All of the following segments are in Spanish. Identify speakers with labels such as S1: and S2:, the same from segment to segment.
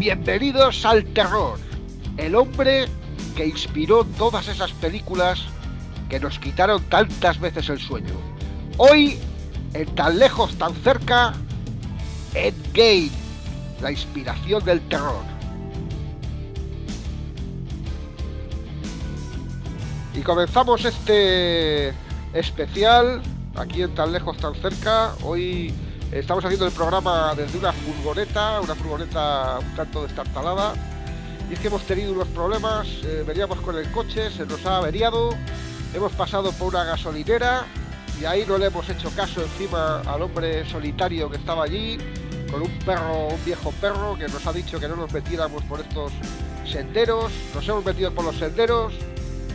S1: Bienvenidos al terror, el hombre que inspiró todas esas películas que nos quitaron tantas veces el sueño. Hoy, en Tan Lejos, Tan Cerca, Endgame, la inspiración del terror. Y comenzamos este especial aquí en Tan Lejos, Tan Cerca. Hoy estamos haciendo el programa desde una furgoneta un tanto destartalada. Y es que hemos tenido unos problemas, veníamos con el coche, se nos ha averiado, hemos pasado por una gasolinera y ahí no le hemos hecho caso encima al hombre solitario que estaba allí, con un viejo perro que nos ha dicho que no nos metiéramos por estos senderos. Nos hemos metido por los senderos,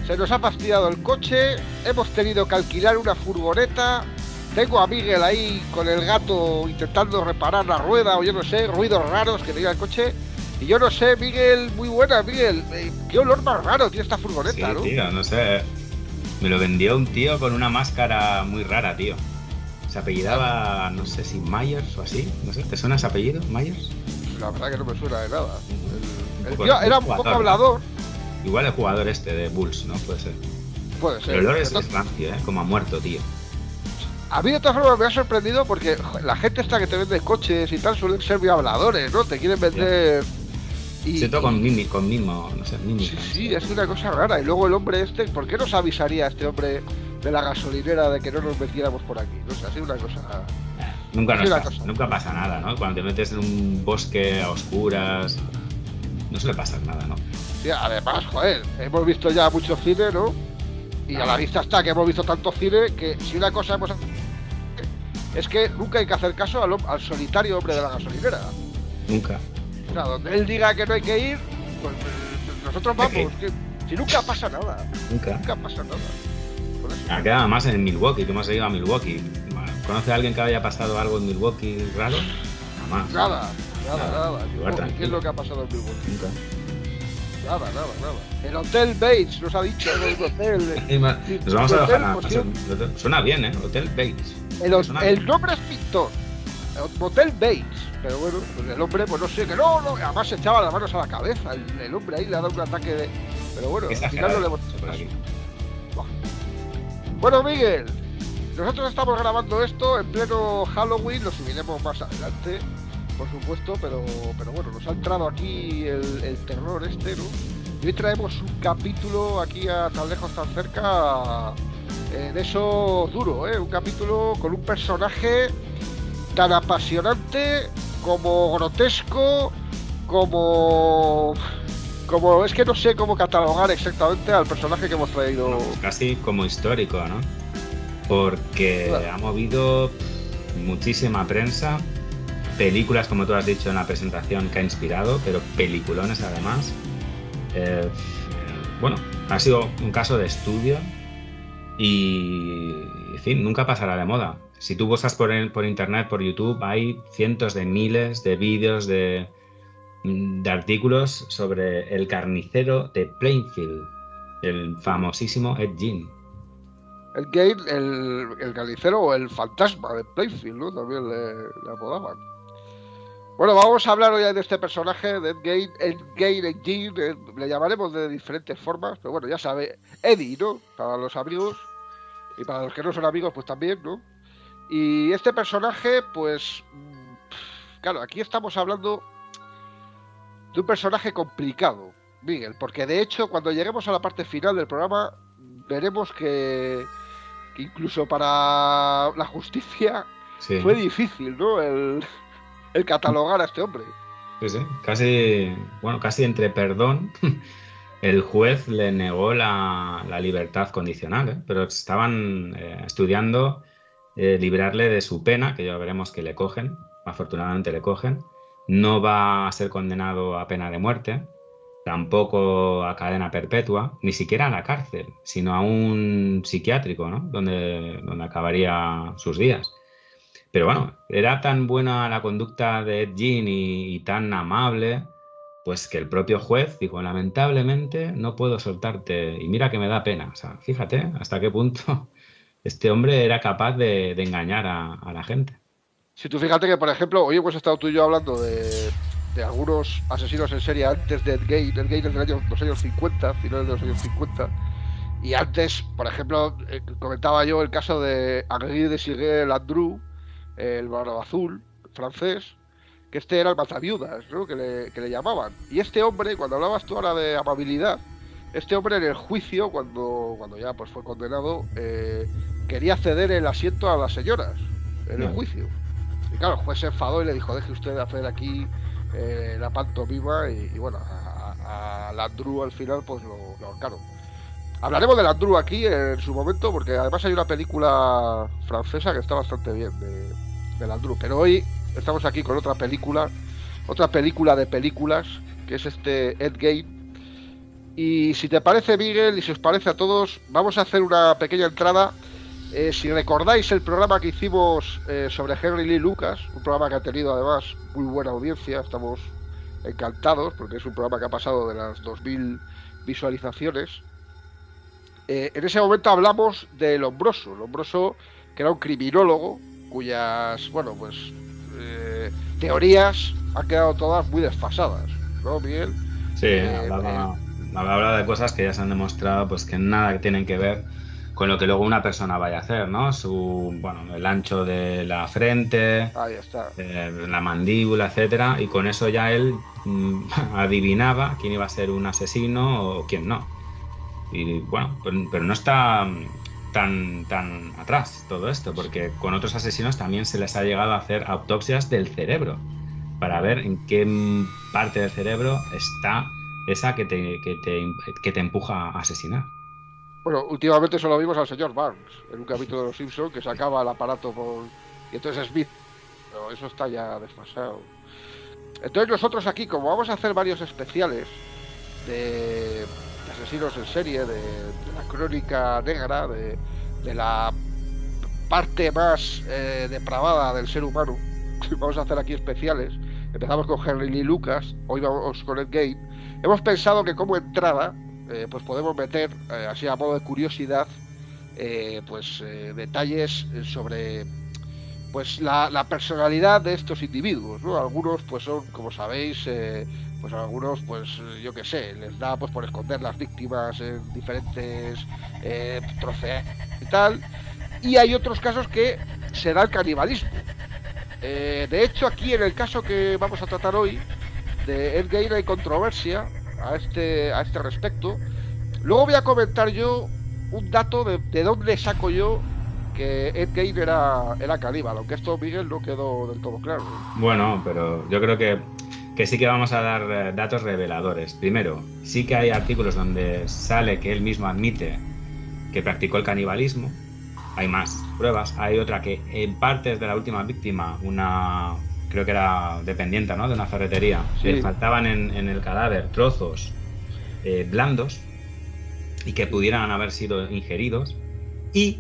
S1: se nos ha fastidiado el coche, hemos tenido que alquilar una furgoneta. Tengo a Miguel ahí con el gato intentando reparar la rueda o yo no sé, ruidos raros que tenía el coche. Y yo no sé, Miguel, muy buena, Miguel, qué olor más raro tiene esta furgoneta,
S2: sí,
S1: ¿no?
S2: Tío, no sé, me lo vendió un tío con una máscara muy rara, tío. Se apellidaba, no sé si Myers o así, no sé, ¿te suena ese apellido, Myers?
S1: La verdad que no me suena de nada. El tío era un poco hablador.
S2: ¿No? Igual el jugador este de Bulls, ¿no? Puede ser.
S1: Puede ser.
S2: El olor es rancio, como a muerto, tío.
S1: A mí de todas formas me ha sorprendido porque la gente esta que te vende coches y tal suelen ser muy habladores, ¿no? Te quieren vender...
S2: Se toca con mimo, no sé, mimi.
S1: Sí, es una cosa rara. Y luego el hombre este, ¿por qué nos avisaría este hombre de la gasolinera de que no nos metiéramos por aquí? No sé, ha sido una cosa...
S2: Nunca pasa nada, ¿no? Cuando te metes en un bosque a oscuras, no suele pasar nada, ¿no?
S1: Sí, además, joder, hemos visto ya mucho cine, ¿no? Y a la vista está que hemos visto tanto cine que si una cosa hemos... es que nunca hay que hacer caso al solitario hombre de la gasolinera.
S2: Nunca.
S1: O sea, donde él diga que no hay que ir, pues nosotros vamos. Que, si nunca pasa nada. Nunca pasa nada.
S2: Queda más en Milwaukee, tú me has ido a Milwaukee. ¿Conoce a alguien que haya pasado algo en Milwaukee raro? Jamás.
S1: Nada. ¿Qué es lo que ha pasado en Milwaukee?
S2: Nunca.
S1: Nada. El Hotel Bates nos ha dicho, el hotel.
S2: Nos vamos a bajar. Suena bien, ¿eh? Hotel Bates.
S1: El nombre es pintor. Hotel Bates. Pero bueno, pues el hombre, pues no sé, que no, además se echaba las manos a la cabeza. El hombre ahí le ha dado un ataque de... Pero bueno, al final no le hemos hecho caso. Bueno, Miguel, nosotros estamos grabando esto en pleno Halloween, lo subiremos más adelante, por supuesto, pero bueno, nos ha entrado aquí el terror este, ¿no? Y hoy traemos un capítulo aquí a Tan Lejos, Tan Cerca, de eso duro, un capítulo con un personaje tan apasionante como grotesco, como es que no sé cómo catalogar exactamente al personaje que hemos traído.
S2: No, casi como histórico, ¿no? Porque claro, ha movido muchísima prensa, películas, como tú has dicho en la presentación, que ha inspirado, pero peliculones además. Bueno, ha sido un caso de estudio y, en fin, nunca pasará de moda. Si tú buscas por internet, por YouTube, hay cientos de miles de vídeos, de artículos sobre el carnicero de Plainfield, el famosísimo Ed Gein.
S1: El Gein, el carnicero o el fantasma de Plainfield, ¿no? También le apodaban. Bueno, vamos a hablar hoy de este personaje, de Ed Gein, le llamaremos de diferentes formas, pero bueno, ya sabe, Eddie, ¿no? Para los amigos y para los que no son amigos, pues también, ¿no? Y este personaje, pues, claro, aquí estamos hablando de un personaje complicado, Miguel, porque de hecho cuando lleguemos a la parte final del programa veremos que incluso para la justicia fue difícil, ¿no? El catalogar a este hombre.
S2: Sí, casi entre perdón. El juez le negó la libertad condicional, pero estaban estudiando librarle de su pena, que ya veremos que le cogen, afortunadamente le cogen. No va a ser condenado a pena de muerte, tampoco a cadena perpetua, ni siquiera a la cárcel, sino a un psiquiátrico, ¿no? Donde acabaría sus días. Pero bueno, era tan buena la conducta de Ed Gein y tan amable, pues que el propio juez dijo, lamentablemente no puedo soltarte, y mira que me da pena. O sea, fíjate hasta qué punto este hombre era capaz de engañar a la gente.
S1: Si tú fíjate que, por ejemplo, hoy hemos estado tú y yo hablando de de algunos asesinos en serie antes de Ed Gein. Ed Gein es de los años 50, finales de los años 50. Y antes, por ejemplo, comentaba yo el caso de Henri de Sigue-Landru, el barba azul francés, que este era el mataviudas, ¿no? Que le llamaban. Y este hombre, cuando hablabas tú ahora de amabilidad, este hombre en el juicio, cuando ya pues fue condenado, quería ceder el asiento a las señoras en el juicio. Y claro, el juez se enfadó y le dijo, deje usted de hacer aquí la pantomima, y bueno, a Landru al final pues lo ahorcaron. Hablaremos de Landru aquí en su momento, porque además hay una película francesa que está bastante bien de Landru, pero hoy estamos aquí con otra película de películas, que es Ed Gein. Y si te parece, Miguel, y si os parece a todos, vamos a hacer una pequeña entrada. Si recordáis el programa que hicimos sobre Henry Lee Lucas, un programa que ha tenido además muy buena audiencia, estamos encantados, porque es un programa que ha pasado de las 2000 visualizaciones. En ese momento hablamos de Lombroso, que era un criminólogo cuyas, bueno, pues teorías han quedado todas muy desfasadas, ¿no, Miguel?
S2: Sí, hablaba de cosas que ya se han demostrado pues que nada tienen que ver con lo que luego una persona vaya a hacer, ¿no? El ancho de la frente,
S1: ahí está,
S2: la mandíbula, etcétera, y con eso ya él adivinaba quién iba a ser un asesino o quién no. Y bueno, pero no está tan atrás todo esto, porque con otros asesinos también se les ha llegado a hacer autopsias del cerebro para ver en qué parte del cerebro está esa que te empuja a asesinar.
S1: Bueno, últimamente solo vimos al señor Barnes en un capítulo de Los Simpsons, que sacaba el aparato y entonces Smith, pero eso está ya desfasado. Entonces nosotros aquí, como vamos a hacer varios especiales de asesinos en serie, de la crónica negra, de la parte más depravada del ser humano, vamos a hacer aquí especiales. Empezamos con Henry Lee Lucas, hoy vamos con Ed Gein. Hemos pensado que como entrada pues podemos meter, así a modo de curiosidad, detalles sobre pues la personalidad de estos individuos, ¿no? Algunos pues son, como sabéis, pues algunos pues yo qué sé, les da pues por esconder las víctimas en diferentes trofeos y tal, y hay otros casos que se da el canibalismo. De hecho, aquí en el caso que vamos a tratar hoy de Ed Gein hay controversia a este respecto. Luego voy a comentar yo un dato de dónde saco yo que Ed Gein era caníbal, aunque esto, Miguel, no quedó del todo claro.
S2: Bueno, pero yo creo que sí que vamos a dar datos reveladores. Primero, sí que hay artículos donde sale que él mismo admite que practicó el canibalismo. Hay más pruebas. Hay otra que en partes de la última víctima, creo que era dependiente, ¿no?, de una ferretería,
S1: sí,
S2: le faltaban en el cadáver trozos blandos y que pudieran haber sido ingeridos. Y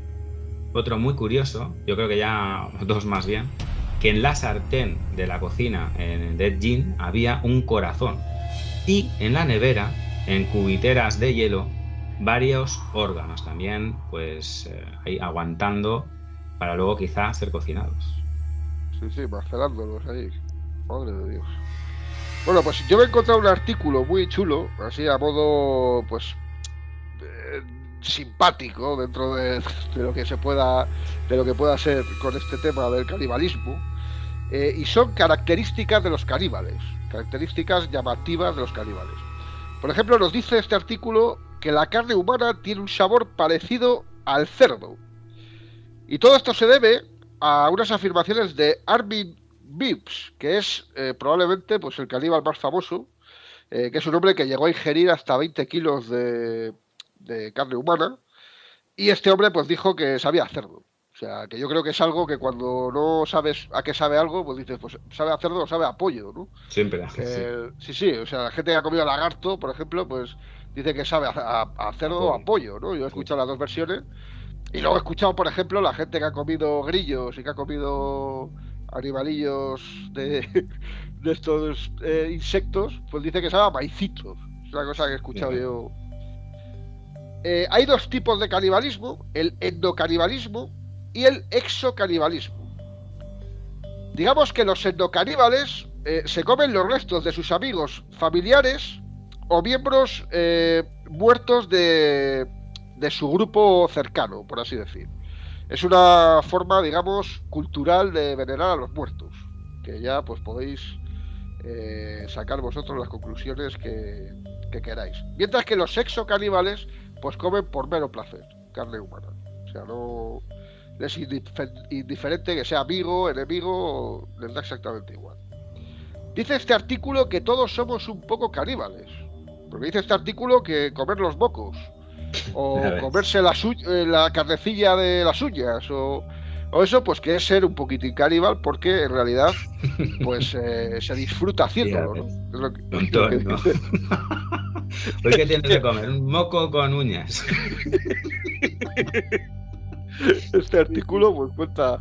S2: otro muy curioso, yo creo que ya dos más bien, que en la sartén de la cocina de Ed Gein había un corazón, y en la nevera, en cubiteras de hielo, varios órganos también, pues ahí aguantando para luego quizá ser cocinados.
S1: Sí, macerándolos ahí. Madre de Dios. Bueno, pues yo me he encontrado un artículo muy chulo, así a modo, pues, simpático dentro de lo que se pueda, de lo que pueda ser con este tema del canibalismo, y son características de los caníbales, características llamativas de los caníbales. Por ejemplo, nos dice este artículo que la carne humana tiene un sabor parecido al cerdo. Y todo esto se debe a unas afirmaciones de Armin Bibbs, que es probablemente pues el caníbal más famoso, que es un hombre que llegó a ingerir hasta 20 kilos de carne humana, y este hombre pues dijo que sabía a cerdo. O sea, que yo creo que es algo que cuando no sabes a qué sabe algo, pues dices, pues sabe a cerdo o sabe a pollo, ¿no?
S2: Siempre.
S1: Sí, o sea, la gente que ha comido lagarto, por ejemplo, pues dice que sabe a cerdo o a pollo, ¿no? Yo he escuchado las dos versiones. Y luego he escuchado, por ejemplo, la gente que ha comido grillos y que ha comido animalillos de estos insectos, pues dice que sabe a maicitos. Es una cosa que he escuchado yo. Hay dos tipos de canibalismo, el endocanibalismo y el exocanibalismo. Digamos que los endocaníbales se comen los restos de sus amigos, familiares o miembros muertos de su grupo cercano, por así decir. Es una forma, digamos, cultural de venerar a los muertos, que ya pues podéis sacar vosotros las conclusiones que queráis. Mientras que los sexo-caníbales pues comen por mero placer carne humana. O sea, no les es indiferente que sea amigo, enemigo, les da exactamente igual. Dice este artículo que todos somos un poco caníbales. Porque dice este artículo que comer los mocos, o comerse la carnecilla de las uñas, o eso, pues que es ser un poquitín caníbal, porque en realidad pues se disfruta haciéndolo, ¿no? Es lo que
S2: ¿no?
S1: dice.
S2: ¿Por qué tienes que comer un moco con uñas?
S1: Este artículo pues cuenta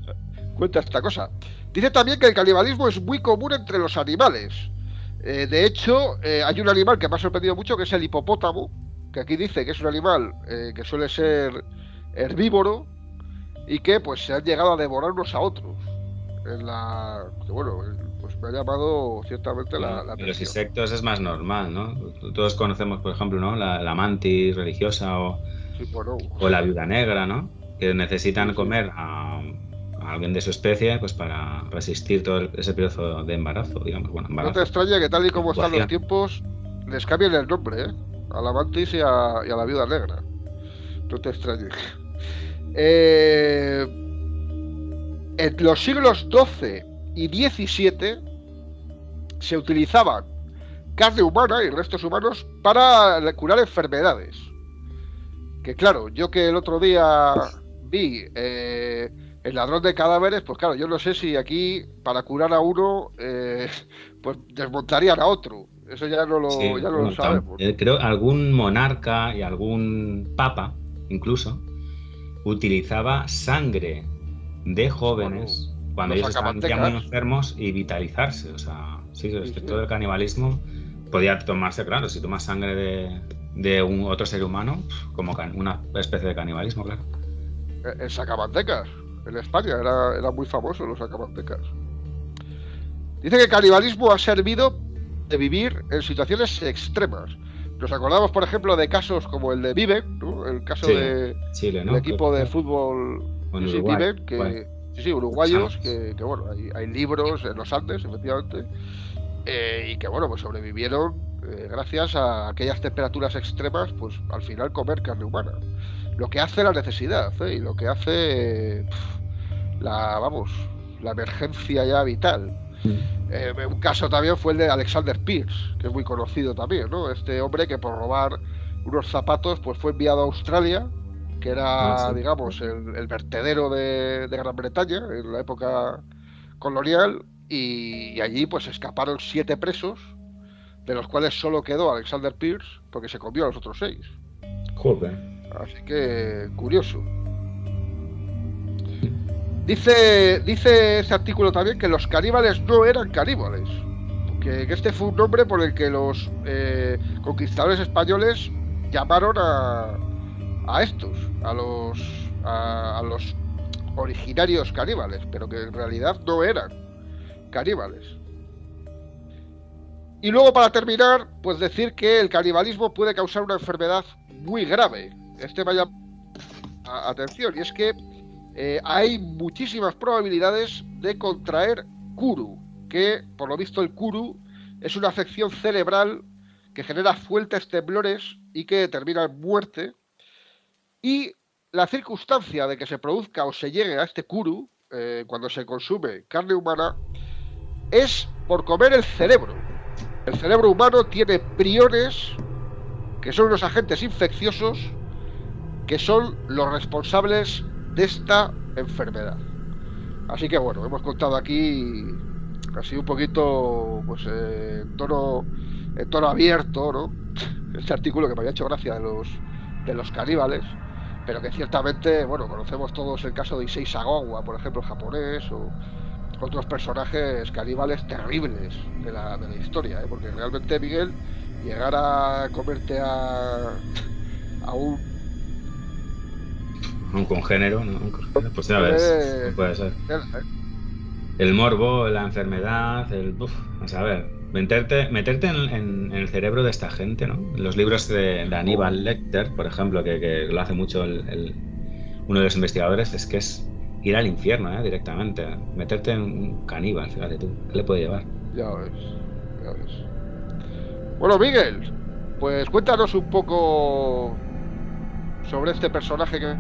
S1: esta cosa. Dice también que el canibalismo es muy común entre los animales. De hecho, hay un animal que me ha sorprendido mucho, que es el hipopótamo, que aquí dice que es un animal que suele ser herbívoro y que pues se han llegado a devorar unos a otros. Que bueno, pues me ha llamado ciertamente la atención.
S2: Los insectos es más normal, ¿no? Todos conocemos, por ejemplo, ¿no? La mantis religiosa
S1: Sí, bueno,
S2: o la viuda negra, ¿no? Que necesitan
S1: sí.
S2: comer a alguien de su especie pues para resistir todo ese periodo de embarazo, digamos. Bueno,
S1: No
S2: embarazo.
S1: te extraña que tal y como están los tiempos les cambien el nombre, ¿eh? A la mantis y a la viuda negra. No te extrañes. En los siglos XII y XVII se utilizaban carne humana y restos humanos para curar enfermedades. Que claro, yo que el otro día vi el ladrón de cadáveres, pues claro, yo no sé si aquí para curar a uno pues desmontarían a otro. Eso ya no
S2: Sí,
S1: lo sabemos.
S2: creo algún monarca y algún papa, incluso, utilizaba sangre de jóvenes cuando ellos estaban ya muy enfermos y vitalizarse. O sea, sí, respecto del canibalismo, podía tomarse, claro, si tomas sangre de un otro ser humano, como una especie de canibalismo, claro.
S1: El sacamantecas, en España, era muy famoso los sacamantecas. Dice que el canibalismo ha servido de vivir en situaciones extremas. Nos acordamos, por ejemplo, de casos como el de Viven, ¿no? El caso de
S2: Chile, ¿no?
S1: El equipo de fútbol Viven, uruguayos, que bueno, hay libros en los Andes, efectivamente, y que bueno, pues sobrevivieron gracias a aquellas temperaturas extremas, pues al final comer carne humana. Lo que hace la necesidad, y lo que hace la emergencia ya vital. Un caso también fue el de Alexander Pierce, que es muy conocido también, ¿no? Este hombre que por robar unos zapatos pues fue enviado a Australia, que era, digamos, el vertedero de Gran Bretaña en la época colonial, y allí pues escaparon 7 presos, de los cuales solo quedó Alexander Pierce porque se comió a los otros 6.
S2: Joder.
S1: Así que curioso. Dice este artículo también que los caníbales no eran caníbales, que este fue un nombre por el que los conquistadores españoles llamaron a estos, a los originarios caníbales, pero que en realidad no eran caníbales. Y luego, para terminar, pues decir que el canibalismo puede causar una enfermedad muy grave. Este me llama la atención, y es que hay muchísimas probabilidades de contraer Kuru, que por lo visto el Kuru es una afección cerebral que genera fuertes temblores y que termina en muerte. Y la circunstancia de que se produzca o se llegue a este Kuru cuando se consume carne humana es por comer el cerebro. El cerebro humano tiene priones, que son unos agentes infecciosos, que son los responsables de esta enfermedad. Así que bueno, hemos contado aquí así un poquito pues en tono abierto, ¿no? Este artículo que me había hecho gracia de los caníbales, pero que ciertamente, bueno, conocemos todos el caso de Issei Sagawa, por ejemplo, el japonés, o otros personajes caníbales terribles de la historia, porque realmente, Miguel, llegar a comerte a
S2: un congénero, ¿no? Pues ya ves, no puede ser. el morbo, la enfermedad, a saber, meterte en el cerebro de esta gente, ¿no? Los libros de Aníbal Lecter, por ejemplo, que lo hace mucho uno de los investigadores, es que es ir al infierno, directamente. Meterte en un caníbal, fíjate tú, ¿qué le puede llevar?
S1: Ya ves, ya ves. Bueno, Miguel, pues cuéntanos un poco sobre este personaje que es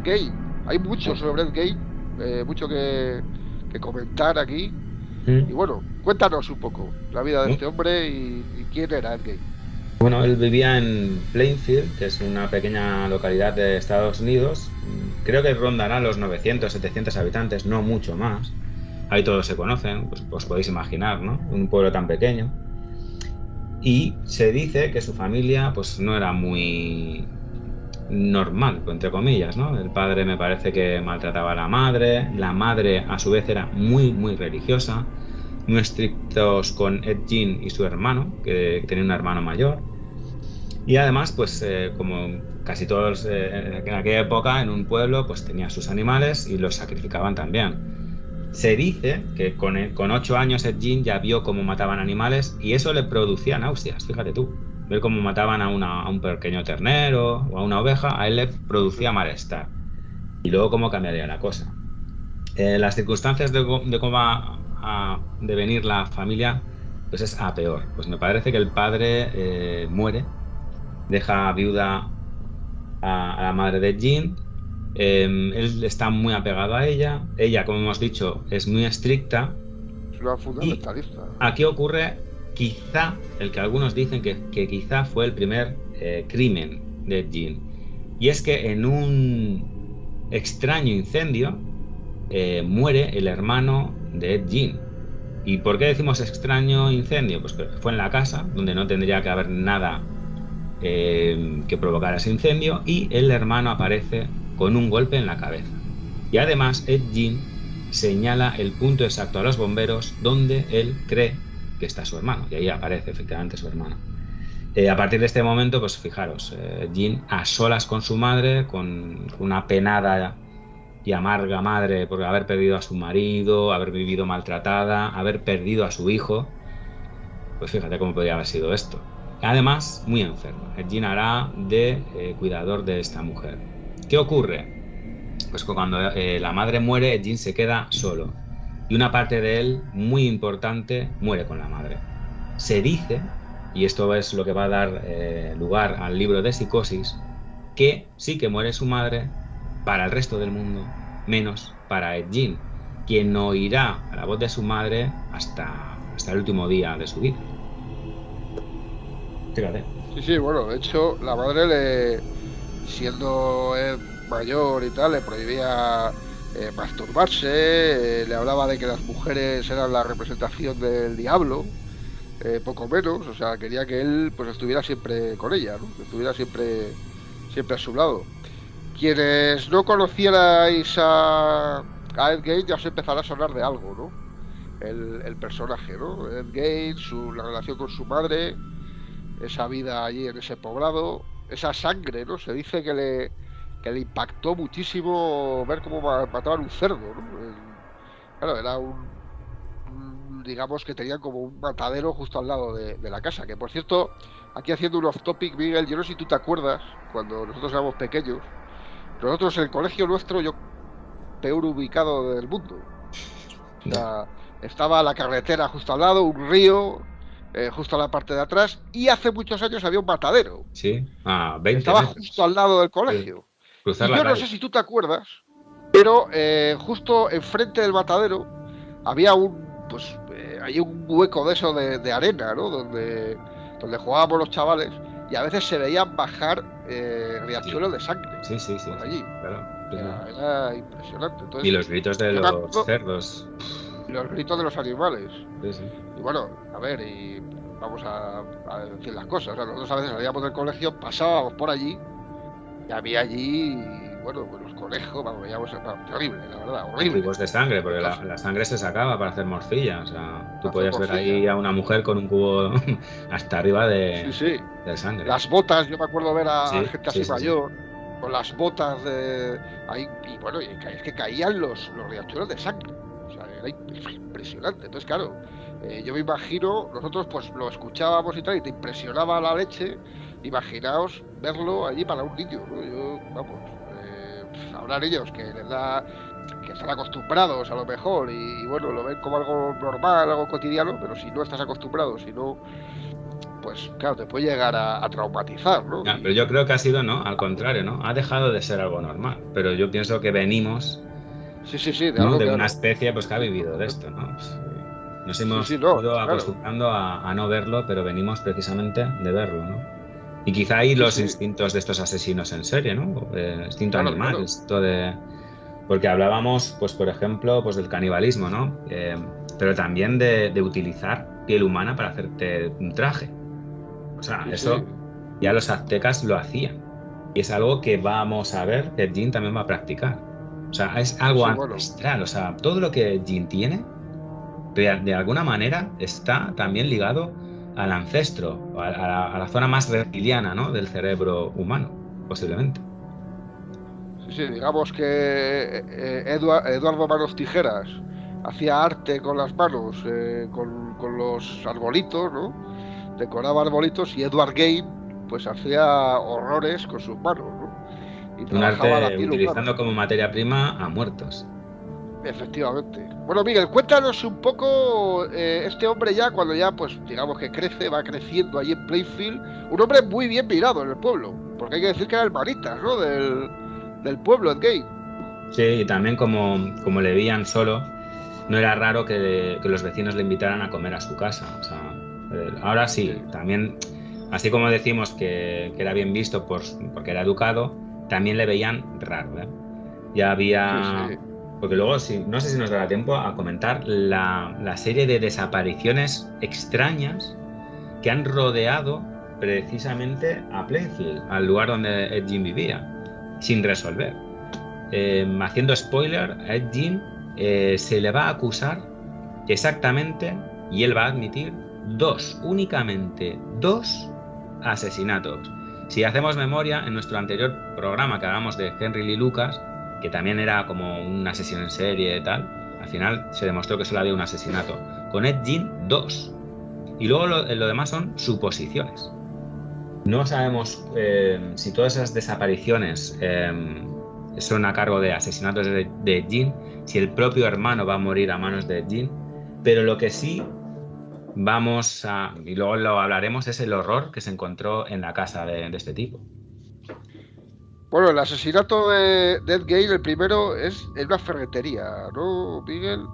S1: gay. Hay mucho sobre el gay, mucho que comentar aquí. Y
S2: Mm.
S1: bueno, cuéntanos un poco la vida de este hombre y quién era el gay.
S2: Bueno, él vivía en Plainfield, que es una pequeña localidad de Estados Unidos. Creo que rondará los 900, 700 habitantes, no mucho más. Ahí todos se conocen, pues os podéis imaginar, ¿no? Un pueblo tan pequeño. Y se dice que su familia pues no era muy normal, entre comillas, ¿no? El padre me parece que maltrataba a la madre a su vez era muy, muy religiosa, muy estrictos con Ed Gein y su hermano, que tenía un hermano mayor. Y además, pues como casi todos en aquella época, en un pueblo, pues tenía sus animales y los sacrificaban también. Se dice que con 8 años Ed Gein ya vio cómo mataban animales y eso le producía náuseas, fíjate tú. Ver cómo mataban a un pequeño ternero o a una oveja, a él le producía malestar. Y luego cómo cambiaría la cosa. Las circunstancias de cómo va a devenir la familia, pues es a peor. Pues me parece que el padre muere, deja viuda a la madre de Jean. Él está muy apegado a ella. Ella, como hemos dicho, es muy estricta.
S1: Es una
S2: Y
S1: fundamentalista.
S2: aquí ocurre quizá el que algunos dicen que quizá fue el primer crimen de Jean. Y es que en un extraño incendio muere el hermano de Ed Gein. ¿Y por qué decimos extraño incendio? Pues que fue en la casa, donde no tendría que haber nada que provocara ese incendio, y el hermano aparece con un golpe en la cabeza. Y además Ed Gein señala el punto exacto a los bomberos donde él cree que está su hermano, y ahí aparece efectivamente su hermano. A partir de este momento, pues fijaros, Jean a solas con su madre, con una penada y amarga madre por haber perdido a su marido, haber vivido maltratada, haber perdido a su hijo. Pues fíjate cómo podría haber sido esto. Además, muy enferma. Jean hará de cuidador de esta mujer. ¿Qué ocurre? Pues que cuando la madre muere, Jean se queda solo. Y una parte de él, muy importante, muere con la madre. Se dice, y esto es lo que va a dar lugar al libro de Psicosis, que sí que muere su madre para el resto del mundo, menos para Ed Gein, quien no oirá a la voz de su madre hasta el último día de su vida. Fíjate.
S1: Sí, sí, bueno, de hecho, la madre siendo mayor y tal, le prohibía masturbarse, le hablaba de que las mujeres eran la representación del diablo, poco menos, o sea, quería que él pues estuviera siempre con ella, ¿no? Que estuviera siempre a su lado. Quienes no conocierais a Ed Gein ya os empezará a sonar de algo, ¿no? El personaje, ¿no? Ed Gein, la relación con su madre, esa vida allí en ese poblado, esa sangre, ¿no? Se dice que le impactó muchísimo ver cómo mataban un cerdo, ¿no? Claro, era digamos que tenían como un matadero justo al lado de la casa, que por cierto, aquí haciendo un off topic, Miguel, yo no sé si tú te acuerdas, cuando nosotros éramos pequeños, nosotros en el colegio nuestro, yo peor ubicado del mundo. O sea, estaba la carretera justo al lado, un río, justo a la parte de atrás, y hace muchos años había un matadero.
S2: Sí, a 20
S1: Estaba
S2: metros.
S1: justo al lado del
S2: Sí.
S1: colegio.
S2: Cruzar
S1: Y
S2: la
S1: yo no
S2: calle.
S1: sé si tú te acuerdas, pero justo enfrente del matadero había hay un hueco de eso de arena, ¿no? Donde jugábamos los chavales y a veces se veían bajar
S2: Sí,
S1: riachuelos de sangre
S2: sí, sí, sí,
S1: por
S2: sí,
S1: allí.
S2: claro.
S1: O
S2: Sí, sí.
S1: sea, era impresionante.
S2: Y
S1: Entonces,
S2: los gritos de
S1: yo me
S2: los
S1: acuerdo
S2: cerdos.
S1: de los gritos de los animales.
S2: Sí, sí.
S1: Y bueno, a ver, y vamos a decir las cosas. O sea, nosotros a veces salíamos del colegio, pasábamos por allí y había allí, bueno, pues los conejos, vamos, veíamos, horrible, la verdad,
S2: Y
S1: horrible.
S2: cubos de sangre, porque
S1: Entonces,
S2: la sangre se sacaba para hacer morcilla. O sea, tú
S1: hacer
S2: podías ver
S1: morcilla.
S2: ahí a una mujer con un cubo hasta arriba
S1: Sí, sí.
S2: de sangre.
S1: Las botas, yo me acuerdo ver a
S2: Sí,
S1: gente
S2: sí,
S1: así
S2: sí, sí.
S1: mayor, con las botas de ahí, y bueno, es que caían los riachuelos de sangre. O sea, era impresionante. Entonces, claro, yo me imagino, nosotros pues lo escuchábamos y tal, y te impresionaba la leche. Imaginaos verlo allí para un niño, ¿no? Yo, vamos, habrá niños que les da, que están acostumbrados a lo mejor y bueno, lo ven como algo normal, algo cotidiano, pero si no estás acostumbrado, si no, pues claro, te puede llegar a traumatizar, ¿no?
S2: Ya, pero yo creo que ha sido, ¿no? Al contrario, ¿no? Ha dejado de ser algo normal. Pero yo pienso que venimos,
S1: Sí, sí, sí, de
S2: ¿no?
S1: algo
S2: De una
S1: claro.
S2: especie pues que ha vivido de esto, ¿no? Pues, nos
S1: Sí, sí,
S2: hemos
S1: no,
S2: ido
S1: claro.
S2: acostumbrando a no verlo, pero venimos precisamente de verlo, ¿no? Y quizá ahí
S1: Sí,
S2: los
S1: sí,
S2: instintos de estos asesinos en serie, ¿no? Instinto
S1: claro,
S2: animal,
S1: claro.
S2: esto de... Porque hablábamos, pues por ejemplo, pues del canibalismo, ¿no? Pero también de utilizar piel humana para hacerte un traje. O sea,
S1: Sí, sí.
S2: eso ya los aztecas lo hacían. Y es algo que vamos a ver que Jin también va a practicar. O sea, es
S1: Sí,
S2: algo
S1: sí, bueno.
S2: ancestral. O sea, todo lo que Jin tiene, de alguna manera, está también ligado al ancestro, a la zona más reptiliana, ¿no? Del cerebro humano, posiblemente.
S1: Sí, sí, digamos que Eduardo Manos Tijeras hacía arte con las manos, con los arbolitos, ¿no? Decoraba arbolitos y Edward Game, pues hacía horrores con sus manos, ¿no? Y
S2: Un
S1: trabajaba la
S2: arte
S1: piel humana.
S2: utilizando como materia prima a muertos.
S1: Efectivamente. Bueno, Miguel, cuéntanos un poco este hombre ya, cuando ya, pues, digamos que crece, va creciendo allí en Plainfield, un hombre muy bien mirado en el pueblo, porque hay que decir que era el manitas, ¿no? Del pueblo, el gay.
S2: Sí, y también como le veían solo, no era raro que los vecinos le invitaran a comer a su casa. O sea, ahora
S1: Sí,
S2: sí, también, así como decimos que era bien visto porque era educado, también le veían raro, ¿eh? Ya
S1: sí,
S2: había,
S1: sí.
S2: porque luego, no sé si nos dará tiempo a comentar la serie de desapariciones extrañas que han rodeado precisamente a Plainfield, al lugar donde Ed Gein vivía, sin resolver. Haciendo spoiler, a Ed Gein se le va a acusar exactamente, y él va a admitir, únicamente dos asesinatos. Si hacemos memoria, en nuestro anterior programa que hablamos de Henry Lee Lucas, que también era como un asesino en serie y tal, al final se demostró que solo había un asesinato. Con Ed Gein, dos. Y luego lo demás son suposiciones. No sabemos si todas esas desapariciones son a cargo de asesinatos de Jin, si el propio hermano va a morir a manos de Jin, pero lo que sí vamos a, y luego lo hablaremos, es el horror que se encontró en la casa de este tipo.
S1: Bueno, el asesinato de Ed Gein, el primero, es en una ferretería, ¿no, Miguel?
S2: No,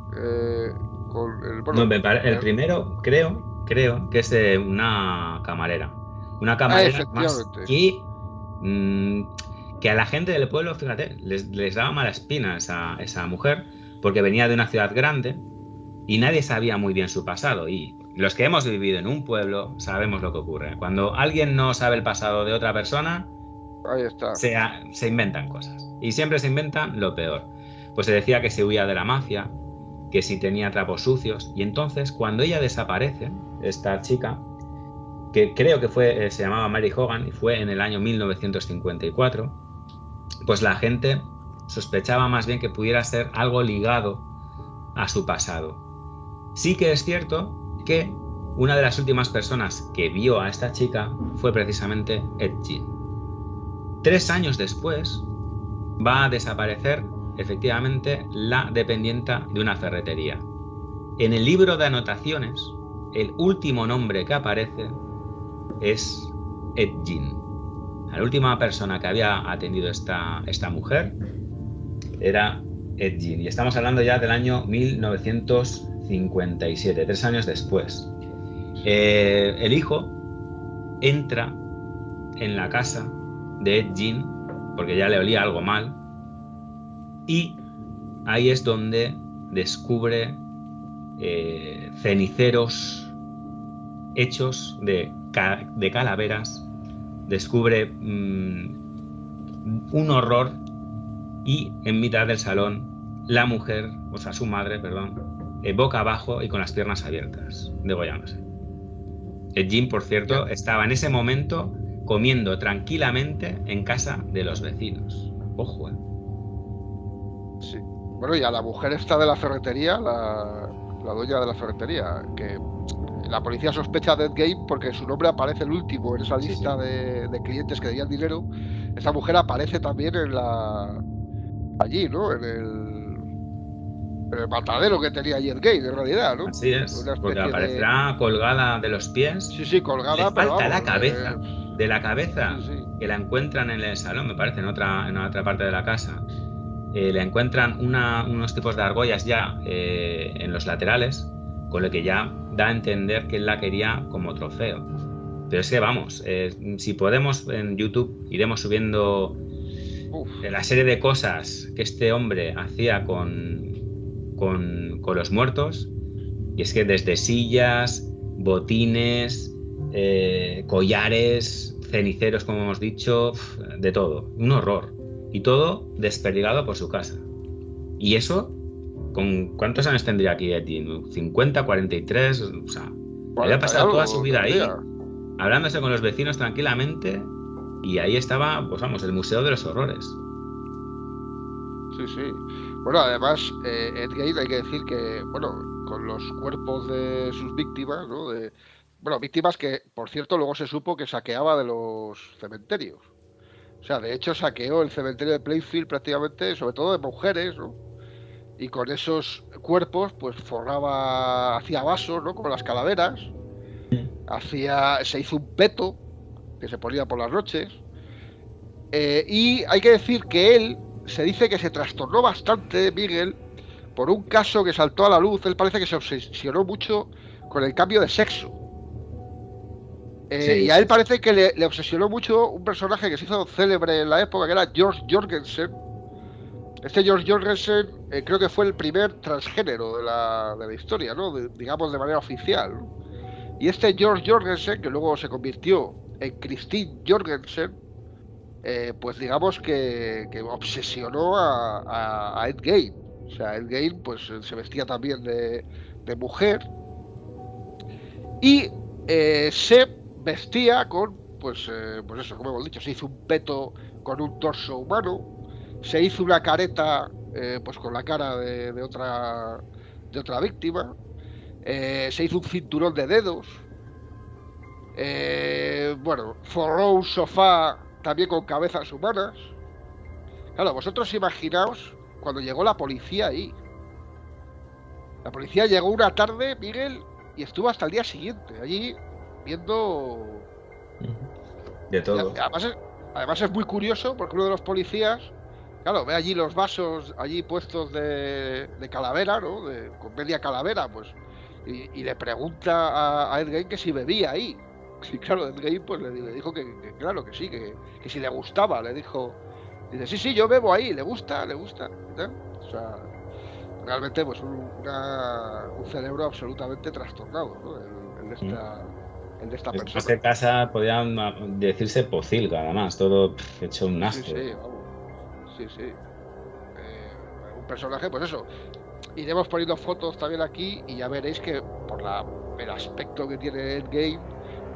S1: Bueno,
S2: el primero creo que es de una camarera. Una
S1: ah,
S2: camarera más
S1: efectivamente.
S2: mm, que a la gente del pueblo, fíjate, les daba mala espina esa mujer, porque venía de una ciudad grande y nadie sabía muy bien su pasado. Y los que hemos vivido en un pueblo sabemos lo que ocurre. Cuando alguien no sabe el pasado de otra persona,
S1: Ahí está.
S2: se inventan cosas. Y siempre se inventan lo peor. Pues se decía que se huía de la mafia, que si tenía trapos sucios. Y entonces, cuando ella desaparece, esta chica, que creo que se llamaba Mary Hogan y fue en el año 1954, pues la gente sospechaba más bien que pudiera ser algo ligado a su pasado. Sí que es cierto que una de las últimas personas que vio a esta chica fue precisamente Ed Gein. 3 años después va a desaparecer efectivamente la dependienta de una ferretería. En el libro de anotaciones, el último nombre que aparece es Ed Gein. La última persona que había atendido esta mujer era Ed Gein. Y estamos hablando ya del año 1957, 3 años después. El hijo entra en la casa de Ed Gein porque ya le olía algo mal, y ahí es donde descubre ceniceros hechos de calaveras, descubre un horror, y en mitad del salón la mujer, o sea su madre, perdón, boca abajo y con las piernas abiertas, degollándose. El Jim, por
S1: Ya,
S2: cierto, estaba en ese momento comiendo tranquilamente en casa de los vecinos. Ojo, ¿eh?
S1: sí. Bueno, y a la mujer esta de la ferretería, la dueña de la ferretería, que la policía sospecha de Ed Gein porque su nombre aparece el último en esa
S2: Sí, sí.
S1: lista de clientes que debían dinero. Esa mujer aparece también allí, ¿no? En el matadero que tenía allí Ed Gein, en realidad, ¿no?
S2: Así
S1: Una
S2: es, porque
S1: especie de...
S2: aparecerá colgada de los pies.
S1: Sí, sí,
S2: Le
S1: colgada, pero
S2: falta la
S1: vamos,
S2: cabeza, de la
S1: sí,
S2: cabeza
S1: sí.
S2: que la encuentran en el salón, me parece, en otra parte de la casa. Le encuentran unos tipos de argollas ya en los laterales, con lo que ya da a entender que él la quería como trofeo. Pero es que vamos, si podemos en YouTube iremos subiendo
S1: Uf,
S2: la serie de cosas que este hombre hacía con los muertos, y es que desde sillas, botines, collares, ceniceros, como hemos dicho, de todo, un horror. Y todo desperdigado por su casa. Y eso, ¿con cuántos años tendría aquí Etienne? 50, 43, o sea, había
S1: 40 y
S2: pasado toda su
S1: algo
S2: vida
S1: tendría.
S2: ahí, hablándose con los vecinos tranquilamente, y ahí estaba, pues vamos, el Museo de los Horrores.
S1: Sí, sí. Bueno, además, Ed Gein hay que decir que, bueno, con los cuerpos de sus víctimas, ¿no? Bueno, víctimas que, por cierto, luego se supo que saqueaba de los cementerios. O sea, de hecho, saqueó el cementerio de Plainfield prácticamente, sobre todo de mujeres, ¿no? Y con esos cuerpos, pues forraba, hacía vasos, ¿no? Como las calaveras. Se hizo un peto que se ponía por las noches. Y hay que decir que él se dice que se trastornó bastante, Miguel, por un caso que saltó a la luz. Él parece que se obsesionó mucho con el cambio de sexo.
S2: Sí,
S1: Y a
S2: sí,
S1: él
S2: sí.
S1: parece que le obsesionó mucho un personaje que se hizo célebre en la época, que era George Jorgensen. Este George Jorgensen creo que fue el primer transgénero de la historia, ¿no? Digamos de manera oficial, ¿no? Y este George Jorgensen, que luego se convirtió en Christine Jorgensen, pues digamos que obsesionó a Ed Gein. O sea, Ed Gein pues se vestía también de mujer y se vestía pues eso, como hemos dicho, se hizo un peto con un torso humano, se hizo una careta pues con la cara de otra víctima, se hizo un cinturón de dedos, bueno, forró un sofá también con cabezas humanas. Claro, vosotros imaginaos cuando llegó la policía ahí. La policía llegó una tarde, Miguel, y estuvo hasta el día siguiente allí viendo.
S2: Ujú. De
S1: Y
S2: todo.
S1: además es muy curioso porque uno de los policías, claro, ve allí los vasos allí puestos de calavera, ¿no? Con media calavera, pues. Y le pregunta a Ed Gein que si bebía ahí. Sí, claro, Ed Gein pues le dijo que claro, que sí, que si le gustaba, le dijo. Dice, sí, sí, yo bebo ahí, le gusta, le gusta. ¿Eh? O sea, realmente pues un cerebro absolutamente trastornado, ¿no? El de esta
S2: Es más
S1: persona.
S2: que casa, podrían decirse pocilga, además, todo hecho un
S1: Sí,
S2: asco.
S1: sí, vamos. Sí, sí. Un personaje, pues eso. Iremos poniendo fotos también aquí y ya veréis que por el aspecto que tiene Endgame,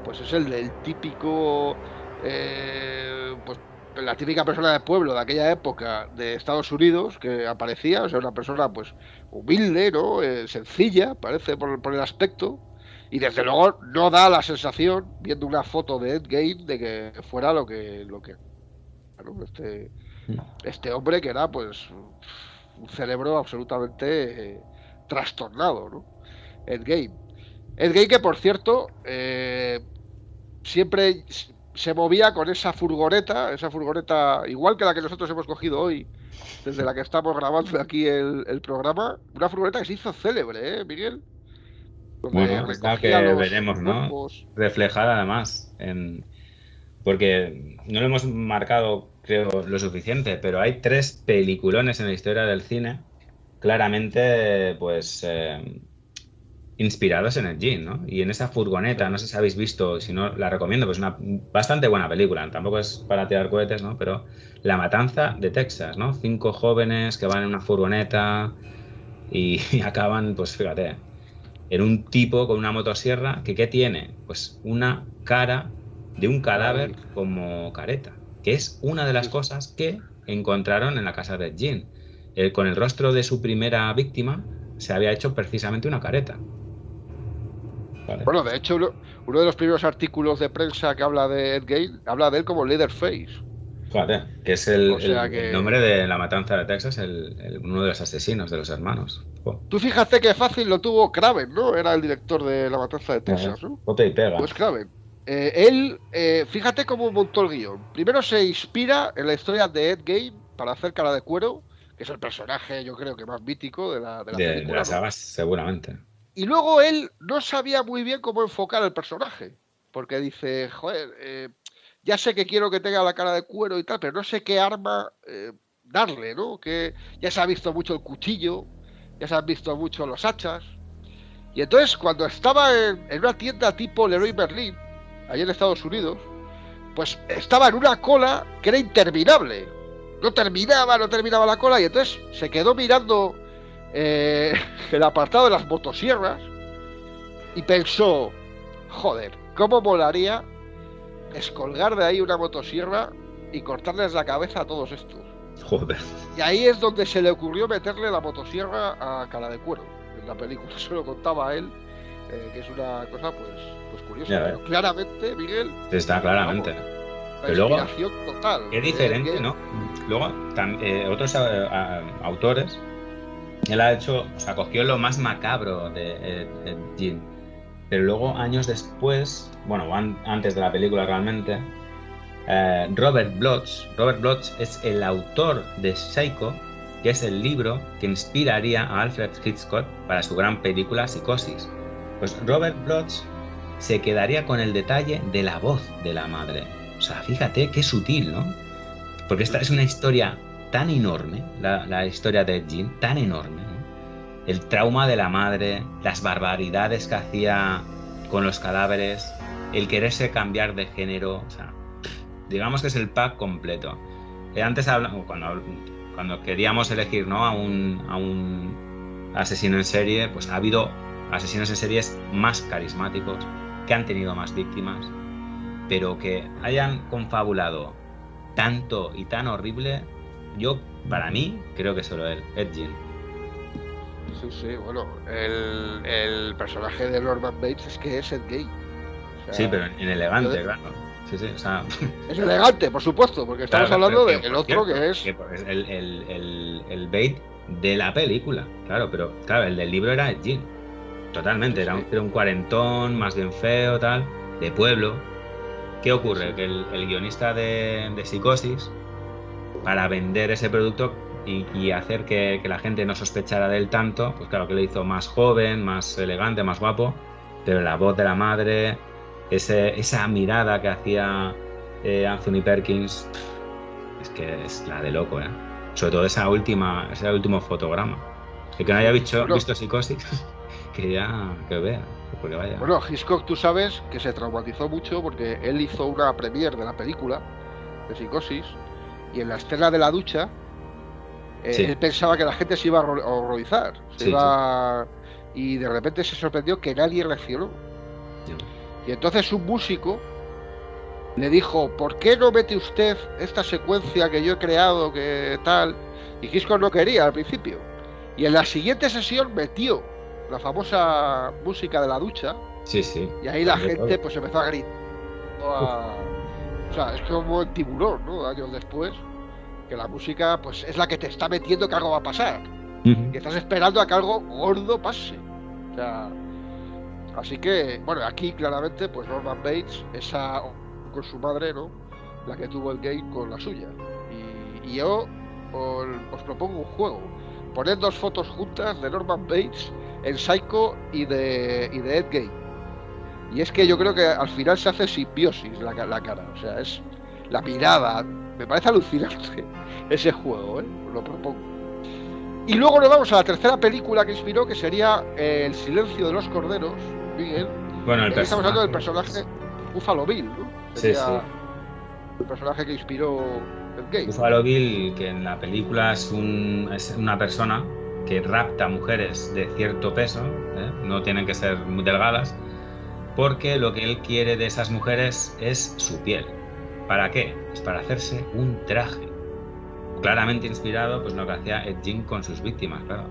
S1: pues es el del típico, pues la típica persona de pueblo de aquella época de Estados Unidos que aparecía, o sea, una persona pues humilde, ¿no? Sencilla, parece por el aspecto. Y desde luego no da la sensación, viendo una foto de Endgame, de que fuera lo que ¿no? Este hombre que era pues un cerebro absolutamente trastornado, ¿no? Ed Gein. Ed Gein que por cierto siempre se movía con esa furgoneta igual que la que nosotros hemos cogido hoy, desde la que estamos grabando aquí el programa, una furgoneta que se hizo célebre, Miguel? Donde
S2: Bueno, es la
S1: recogía
S2: que
S1: los
S2: veremos, ¿no?
S1: cuerpos.
S2: Reflejada además, porque no lo hemos marcado, creo, lo suficiente, pero hay tres peliculones en la historia del cine, claramente, pues, inspirados en el Jean, ¿no? Y en esa
S1: Sí,
S2: furgoneta, no sé si habéis visto, si no, la recomiendo, pues es una bastante buena película, tampoco es para tirar cohetes, ¿no? Pero La Matanza de Texas, ¿no? Cinco jóvenes que van en una furgoneta y acaban, pues fíjate, en un tipo con una motosierra que ¿qué tiene? Pues una cara de un
S1: ahí,
S2: cadáver como careta, que es una de las
S1: sí, sí.
S2: cosas que encontraron en la casa de Jean. con el rostro de su primera víctima se había hecho precisamente una careta. ¿Vale?
S1: Bueno, de hecho, uno de los primeros artículos de prensa que habla de Ed Gein habla de él como Leatherface.
S2: Fíjate, que es
S1: O sea
S2: el
S1: que...
S2: nombre de la matanza de Texas, uno de los asesinos, de los hermanos. Jo.
S1: Tú fíjate que fácil lo tuvo Craven, ¿no? Era el director de La Matanza de Texas, ¿no?
S2: Copia y pega.
S1: Pues Craven. Fíjate cómo montó el guión. Primero se inspira en la historia de Ed Gein para hacer Cara de Cuero, que es el personaje, yo creo que más mítico de la
S2: De
S1: película,
S2: las
S1: ¿no?
S2: sagas, seguramente.
S1: Y luego él no sabía muy bien cómo enfocar el personaje, porque dice, joder, ya sé que quiero que tenga la cara de cuero y tal, pero no sé qué arma darle, ¿no? Que ya se ha visto mucho el cuchillo, ya se han visto mucho los hachas. Y entonces cuando estaba en una tienda tipo Leroy Merlin, allá en Estados Unidos, pues estaba en una cola que era interminable. No terminaba la cola y entonces se quedó mirando el apartado de las motosierras y pensó, joder, ¿cómo molaría descolgar de ahí una motosierra y cortarles la cabeza a todos estos?
S2: Joder.
S1: Y ahí es donde se le ocurrió meterle la motosierra a Cara de Cuero. En la película se lo contaba a él, que es una cosa pues curiosa.
S2: Ya
S1: Pero
S2: ves.
S1: claramente, Miguel,
S2: Está claramente.
S1: vamos, la
S2: Pero luego,
S1: inspiración total.
S2: qué diferente, ¿no? Luego, otros autores, él ha hecho, o sea, cogió lo más macabro de Ed Gein. Pero luego, años después, bueno, antes de la película realmente, Robert Bloch es el autor de Psycho, que es el libro que inspiraría a Alfred Hitchcock para su gran película Psicosis. Pues Robert Bloch se quedaría con el detalle de la voz de la madre. O sea, fíjate qué sutil, ¿no? Porque esta es una historia tan enorme, la historia de Ed Gein, tan enorme, ¿no? El trauma de la madre, las barbaridades que hacía con los cadáveres, el quererse cambiar de género, o sea, digamos que es el pack completo. Antes cuando queríamos elegir, ¿no?, a un asesino en serie, pues ha habido asesinos en series más carismáticos, que han tenido más víctimas, pero que hayan confabulado tanto y tan horrible, para mí, creo que solo él, Ed Gein.
S1: Sí, bueno, el personaje de Norman Bates es que es Ed Gein. O sea,
S2: Sí, pero en elegante, claro. Sí, o sea...
S1: Es elegante, por supuesto, porque estamos
S2: claro,
S1: hablando
S2: pero
S1: del otro que es...
S2: que es el Bate de la película, claro, pero claro, el del libro era Ed Gein. Totalmente,
S1: Sí.
S2: era un cuarentón, más bien feo, tal, de pueblo. ¿Qué ocurre?
S1: Sí.
S2: Que el guionista de Psicosis, para vender ese producto y hacer que la gente no sospechara de él tanto, pues claro que lo hizo más joven, más elegante, más guapo, pero la voz de la madre, esa mirada que hacía Anthony Perkins, es que es la de loco, ¿eh? Sobre todo ese último fotograma. El que no haya visto Psicosis, que vea, porque vaya.
S1: Bueno, Hitchcock, tú sabes que se traumatizó mucho porque él hizo una premiere de la película de Psicosis y en la escena de la ducha
S2: Sí.
S1: él pensaba que la gente se iba a horrorizar, y de repente se sorprendió que nadie reaccionó.
S2: Sí.
S1: Y entonces un músico le dijo, ¿por qué no mete usted esta secuencia que yo he creado, que tal? Y Hitchcock no quería al principio. Y en la siguiente sesión metió la famosa música de la ducha.
S2: Sí.
S1: Y ahí la gente pues empezó a gritar. O sea, es como el Tiburón, ¿no? Años después, que la música pues es la que te está metiendo que algo va a pasar.
S2: Uh-huh.
S1: Que estás esperando a que algo gordo pase. O sea, así que, bueno, aquí claramente pues Norman Bates, esa con su madre, ¿no?, la que tuvo el Gein con la suya. Y yo os propongo un juego. Poned dos fotos juntas de Norman Bates en Psycho y de Ed Gein. Y es que yo creo que al final se hace simbiosis la cara. O sea, es la mirada. Me parece alucinante ese juego, ¿eh? Os lo propongo. Y luego nos vamos a la tercera película que inspiró, que sería El silencio de los corderos, Miguel.
S2: Bueno,
S1: Estamos hablando del personaje Buffalo Bill, ¿no? Sería
S2: sí.
S1: el personaje que inspiró el Gein.
S2: Buffalo Bill, que en la película es una persona que rapta mujeres de cierto peso, no tienen que ser muy delgadas, porque lo que él quiere de esas mujeres es su piel. ¿Para qué? Es para hacerse un traje claramente inspirado pues lo que hacía Ed Gein con sus víctimas, claro.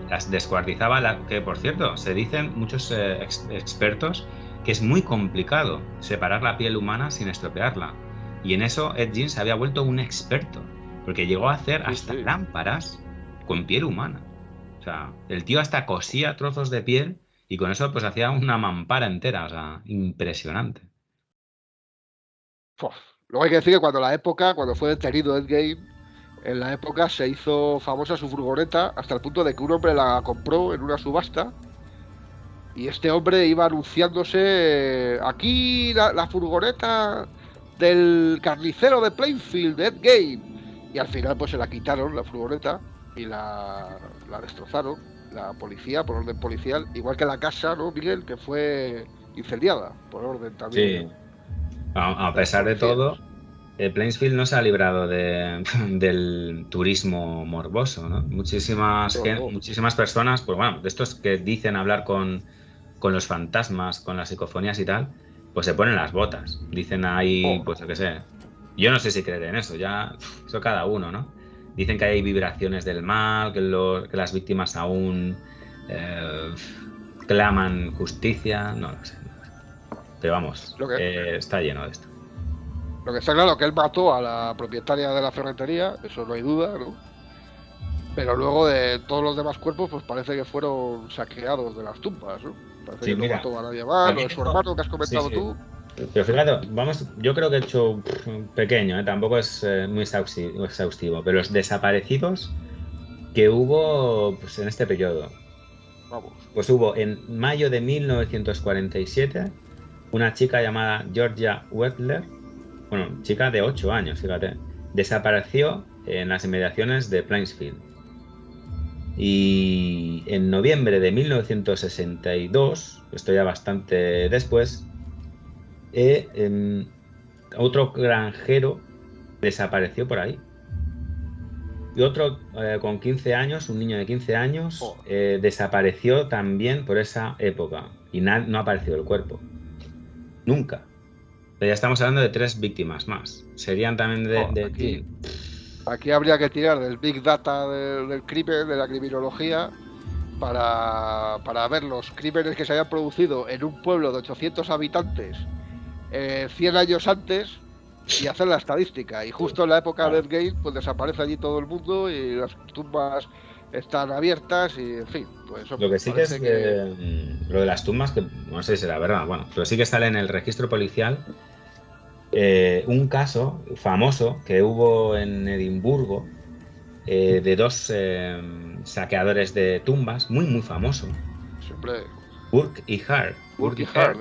S2: Las descuartizaba, que por cierto, se dicen muchos expertos que es muy complicado separar la piel humana sin estropearla. Y en eso Ed Gein se había vuelto un experto, porque llegó a hacer hasta lámparas con piel humana. O sea, el tío hasta cosía trozos de piel y con eso pues hacía una mampara entera, o sea, impresionante.
S1: Luego hay que decir que cuando fue detenido Ed Gein, en la época se hizo famosa su furgoneta hasta el punto de que un hombre la compró en una subasta y este hombre iba anunciándose aquí la furgoneta del carnicero de Plainfield, de Ed Gein. Y al final pues se la quitaron, la furgoneta, y la destrozaron, la policía, por orden policial, igual que la casa, ¿no, Miguel? Que fue incendiada, por orden también.
S2: Sí, a pesar de todo, Plainsfield no se ha librado del turismo morboso, ¿no? Muchísimas personas, pues bueno, de estos que dicen hablar con los fantasmas, con las psicofonías y tal, pues se ponen las botas. Dicen ahí, pues yo qué sé. Yo no sé si creer en eso, ya eso cada uno, ¿no? Dicen que hay vibraciones del mal, que las víctimas aún claman justicia, no lo sé. Pero vamos, está lleno de esto.
S1: Lo que está claro que él mató a la propietaria de la ferretería, eso no hay duda, ¿no? Pero luego de todos los demás cuerpos, pues parece que fueron saqueados de las tumbas, ¿no? Parece que no mató a nadie más, lo de su hermano que has comentado tú.
S2: Pero fíjate, yo creo que he hecho pequeño, tampoco es muy exhaustivo, pero los desaparecidos que hubo pues, en este periodo. Pues hubo en mayo de 1947 una chica llamada Georgia Wetler, bueno, chica de 8 años, fíjate, desapareció en las inmediaciones de Plainsfield. Y en noviembre de 1962, esto ya bastante después, otro granjero desapareció por ahí. Y otro con 15 años, un niño de 15 años, desapareció también por esa época. Y no ha aparecido el cuerpo. Nunca. Pero ya estamos hablando de 3 víctimas más. Serían también de
S1: aquí habría que tirar del Big Data del crimen, de la criminología, para ver los crímenes que se hayan producido en un pueblo de 800 habitantes 100 años antes y hacer la estadística. Y justo en la época de Ed Gein, pues desaparece allí todo el mundo y las tumbas están abiertas y, en fin, pues eso.
S2: Lo que sí que es lo de las tumbas, que no sé si será verdad, bueno, pero sí que sale en el registro policial un caso famoso que hubo en Edimburgo de 2 saqueadores de tumbas, muy famoso.
S1: Siempre.
S2: Burke y Hart.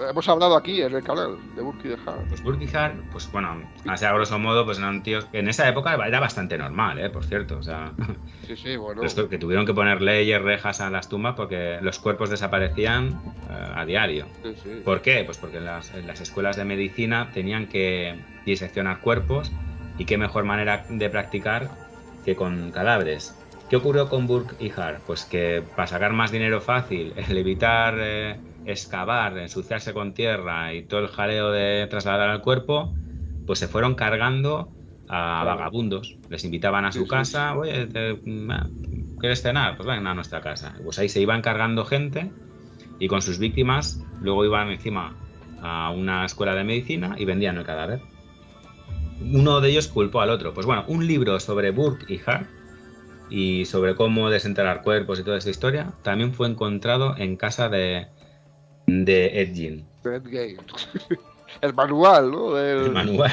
S1: Hemos hablado aquí en el canal de Burke y Hart.
S2: Pues Burke y Hart, pues bueno, así a grosso modo, pues eran tíos que en esa época era bastante normal, por cierto. O sea,
S1: sí, bueno.
S2: Esto, que tuvieron que poner leyes, rejas a las tumbas porque los cuerpos desaparecían a diario.
S1: Sí.
S2: ¿Por qué? Pues porque en las escuelas de medicina tenían que diseccionar cuerpos y qué mejor manera de practicar que con cadáveres. ¿Qué ocurrió con Burke y Hart? Pues que para sacar más dinero fácil, el evitar excavar, ensuciarse con tierra y todo el jaleo de trasladar al cuerpo, pues se fueron cargando a vagabundos. Les invitaban a su casa, oye, ¿quieres cenar? Pues vengan a nuestra casa. Pues ahí se iban cargando gente y con sus víctimas luego iban encima a una escuela de medicina y vendían el cadáver. Uno de ellos culpó al otro. Pues bueno, un libro sobre Burke y Hart y sobre cómo desenterrar cuerpos y toda esta historia, también fue encontrado en casa de Ed Gein.
S1: Ed Gein. El manual, ¿no?
S2: El manual.